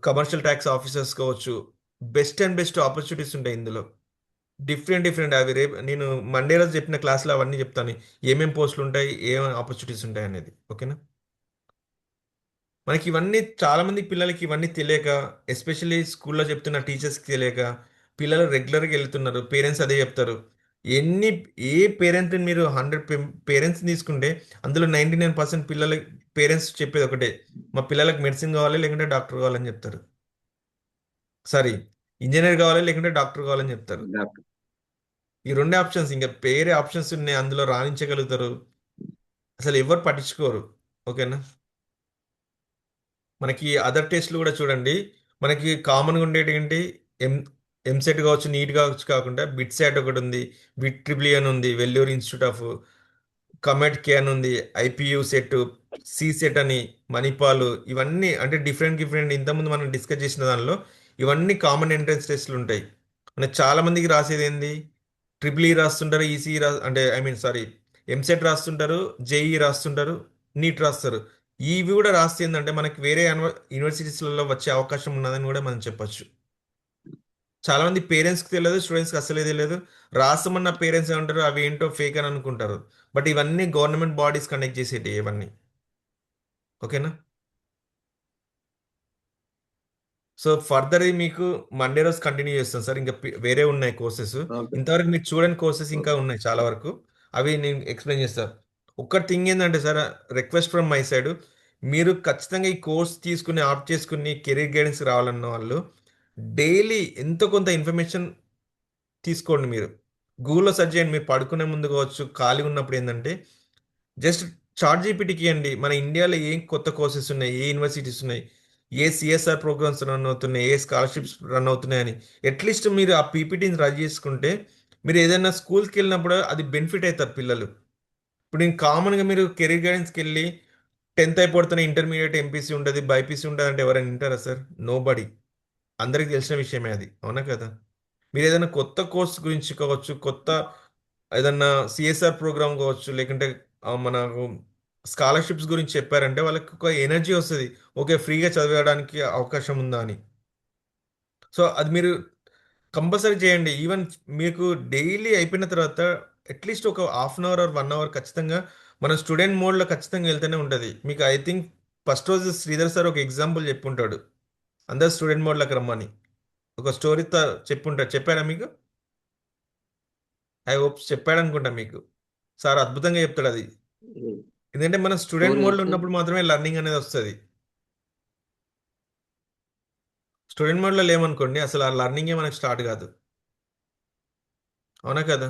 S1: కమర్షియల్ ట్యాక్స్ ఆఫీసర్స్ కావచ్చు, బెస్ట్ అండ్ బెస్ట్ ఆపర్చునిటీస్ ఉంటాయి ఇందులో. డిఫరెంట్ డిఫరెంట్ అవి రేపు నేను మండే రోజు చెప్పిన క్లాస్లో అవన్నీ చెప్తాను, ఏమేం పోస్టులు ఉంటాయి, ఏం ఆపర్చునిటీస్ ఉంటాయి అనేది. ఓకేనా? మనకి ఇవన్నీ చాలా మంది పిల్లలకి ఇవన్నీ తెలియక, ఎస్పెషల్లీ స్కూల్లో చెప్తున్న టీచర్స్కి తెలియక పిల్లలు రెగ్యులర్గా వెళ్తున్నారు. పేరెంట్స్ అదే చెప్తారు. ఎన్ని ఏ పేరెంట్ మీరు 100 పేరెంట్స్ తీసుకుంటే అందులో 99% పిల్లల పేరెంట్స్ చెప్పేది ఒకటే, మా పిల్లలకు మెడిసిన్ కావాలి లేకుంటే డాక్టర్ కావాలని చెప్తారు. సారీ, ఇంజనీర్ కావాలి లేకుంటే డాక్టర్ కావాలని చెప్తారు.
S4: డాక్టర్.
S1: ఈ రెండే ఆప్షన్స్, ఇంకా వేరే ఆప్షన్స్ ఉన్నాయి అందులో రాణించగలుగుతారు, అసలు ఎవరు పట్టించుకోరు. ఓకేనా? మనకి అదర్ టెస్ట్లు కూడా చూడండి, మనకి కామన్గా ఉండేటి ఏంటి, ఎం ఎంసెట్ కావచ్చు, నీట్ కావచ్చు, కాకుండా బిట్ శాట్ ఒకటి ఉంది, బిట్ ట్రిపుల్ అని ఉంది, వెల్లూరు ఇన్స్టిట్యూట్ ఆఫ్ కమెట్ కే అని ఉంది, ఐపీయూ సెట్, సి సెట్ అని, మణిపాల్, ఇవన్నీ అంటే డిఫరెంట్ డిఫరెంట్ ఇంతకుముందు మనం డిస్కస్ చేసిన దానిలో ఇవన్నీ కామన్ ఎంట్రన్స్ టెస్ట్లు ఉంటాయి. మన చాలా మందికి రాసేది ఏంది, ట్రిపుల్ ఈ రాస్తుంటారు, ఈసీ అంటే ఐ మీన్ సారీ, ఎంసెట్ రాస్తుంటారు, జేఈ రాస్తుంటారు, నీట్ రాస్తారు. ఇవి కూడా రాస్తే ఏంటంటే మనకి వేరే యూనివర్సిటీస్లలో వచ్చే అవకాశం ఉన్నదని కూడా మనం చెప్పొచ్చు. చాలా మంది పేరెంట్స్కి తెలియదు, స్టూడెంట్స్కి అసలే తెలియదు. రాస్తామన్న పేరెంట్స్ ఏమంటారు, అవి ఏంటో ఫేక్ అని అనుకుంటారు. బట్ ఇవన్నీ గవర్నమెంట్ బాడీస్ కండక్ట్ చేసేటి ఇవన్నీ. ఓకేనా? సో ఫర్దర్ మీకు మండే రోజు కంటిన్యూ చేస్తాను సార్. ఇంకా వేరే ఉన్నాయి కోర్సెస్,
S4: ఓకే.
S1: ఇంతవరకు మీరు చూడని కోర్సెస్ ఇంకా ఉన్నాయి చాలా వరకు, అవి నేను ఎక్స్ప్లెయిన్ చేస్తాను. ఒక్క థింగ్ ఏంటంటే sir, request from my side, మీరు ఖచ్చితంగా ఈ కోర్స్ తీసుకుని ఆప్ట్ చేసుకుని కెరీర్ గైడెన్స్ రావాలన్న వాళ్ళు డైలీ ఎంతో కొంత ఇన్ఫర్మేషన్ తీసుకోండి. మీరు గూగుల్లో సెర్చ్ చేయండి, మీరు పడుకునే ముందు కావచ్చు, ఖాళీ ఉన్నప్పుడు ఏంటంటే జస్ట్ చాట్ జీపీటీకి అండి, మన ఇండియాలో ఏం కొత్త కోర్సెస్ ఉన్నాయి, ఏ యూనివర్సిటీస్ ఉన్నాయి, ఏ సిఎస్ఆర్ ప్రోగ్రామ్స్ రన్ అవుతున్నాయి, ఏ స్కాలర్షిప్స్ రన్ అవుతున్నాయని అట్లీస్ట్ మీరు ఆ పీపీటీని రన్ చేసుకుంటే మీరు ఏదైనా స్కూల్కి వెళ్ళినప్పుడు అది బెనిఫిట్ అవుతారు పిల్లలు. ఇప్పుడు నేను కామన్గా మీరు కెరీర్ గైడెన్స్కి వెళ్ళి 10th అయిపోతున్న ఇంటర్మీడియట్ ఎంపీసీ ఉంటుంది, బైపీసీ ఉంటుంది అంటే ఎవరైనా వింటారా సార్? No body. అందరికి తెలిసిన విషయమే అది, అవునా కదా? మీరు ఏదైనా కొత్త కోర్స్ గురించి కావచ్చు, కొత్త ఏదన్నా సిఎస్ఆర్ ప్రోగ్రామ్ కావచ్చు, లేకుంటే మనకు స్కాలర్షిప్స్ గురించి చెప్పారంటే వాళ్ళకి ఒక ఎనర్జీ వస్తుంది, ఓకే ఫ్రీగా చదవడానికి అవకాశం ఉందా అని. సో అది మీరు కంపల్సరీ చేయండి. ఈవెన్ మీకు డైలీ అయిపోయిన తర్వాత అట్లీస్ట్ ఒక half an hour or 1 hour ఖచ్చితంగా మన స్టూడెంట్ మోడ్లో ఖచ్చితంగా వెళ్తూనే ఉంటుంది. మీకు ఐ థింక్ ఫస్ట్ రోజు శ్రీధర్ సార్ ఒక ఎగ్జాంపుల్ చెప్పుంటాడు, అందరు స్టూడెంట్ మోడ్లోకి రమ్మని ఒక స్టోరీతో చెప్పుంటాడు. చెప్పారా మీకు? ఐ హోప్ చెప్పాడు అనుకుంటా మీకు. సార్ అద్భుతంగా చెప్తాడు అది. ఎందుకంటే మన స్టూడెంట్
S4: స్టోరీ
S1: మోడ్లో
S4: సార్.
S1: ఉన్నప్పుడు మాత్రమే లెర్నింగ్ అనేది వస్తుంది. స్టూడెంట్ మోడ్లో లేమనుకోండి అసలు ఆ లెర్నింగే మనకు స్టార్ట్ కాదు, అవునా కదా?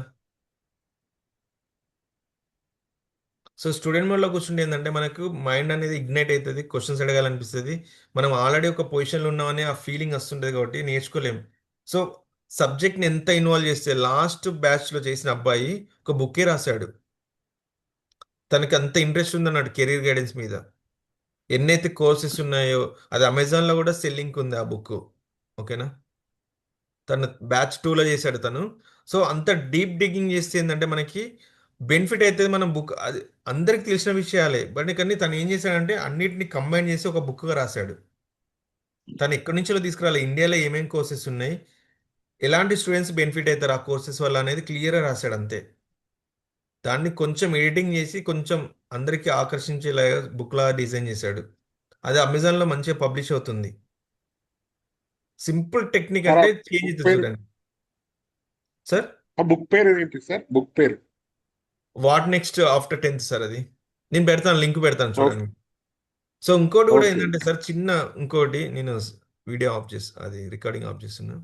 S1: సో స్టూడెంట్ మోడ్లో కూర్చుంటే ఏంటంటే మనకు మైండ్ అనేది ఇగ్నైట్ అవుతుంది, క్వశ్చన్స్ అడగాలనిపిస్తుంది, మనం ఆల్రెడీ ఒక పొజిషన్లో ఉన్నామని ఆ ఫీలింగ్ వస్తుంటుంది కాబట్టి నేర్చుకోలేం. సో సబ్జెక్ట్ని ఎంత ఇన్వాల్వ్ చేస్తే, లాస్ట్ బ్యాచ్లో చేసిన అబ్బాయి ఒక బుక్కే రాశాడు, తనకి అంత ఇంట్రెస్ట్ ఉందన్నాడు కెరీర్ గైడెన్స్ మీద. ఎన్నైతే కోర్సెస్ ఉన్నాయో అది అమెజాన్లో కూడా సెల్లింగ్ ఉంది ఆ బుక్. ఓకేనా? తను బ్యాచ్ 2లో చేశాడు తను. సో అంత డీప్ డిగ్గింగ్ చేస్తే ఏంటంటే మనకి బెనిఫిట్ అవుతుంది. మనం బుక్ అది అందరికి తెలిసిన విషయాలే, బట్ కానీ తను ఏం చేశాడంటే అన్నిటిని కంబైన్ చేసి ఒక బుక్గా రాశాడు. తను ఎక్కడి నుంచో తీసుకురాలి, ఇండియాలో ఏమేమి కోర్సెస్ ఉన్నాయి, ఎలాంటి స్టూడెంట్స్ బెనిఫిట్ అవుతారు ఆ కోర్సెస్ వల్ల అనేది క్లియర్గా రాశాడు అంతే. దాన్ని కొంచెం ఎడిటింగ్ చేసి కొంచెం అందరికీ ఆకర్షించేలాగా బుక్లా డిజైన్ చేశాడు. అది అమెజాన్లో మంచిగా పబ్లిష్ అవుతుంది. సింపుల్ టెక్నిక్
S5: సార్
S1: అంటే
S5: ఆ
S1: చేంజ్
S5: బుక్
S1: అవుతుంది
S5: పేరు
S1: చూడండి సార్.
S5: ఆ బుక్ పేరు ఏంటి సార్? బుక్ పేరు.
S1: What next after 10th sir, అది నేను పెడతాను, లింక్ పెడతాను
S5: ఓకే.
S1: చూడండి. సో ఇంకోటి కూడా
S5: ఓకే.
S1: ఏంటంటే సార్, చిన్న ఇంకోటి, నేను వీడియో ఆఫ్ చేసి అది రికార్డింగ్ ఆఫ్ చేస్తున్నా.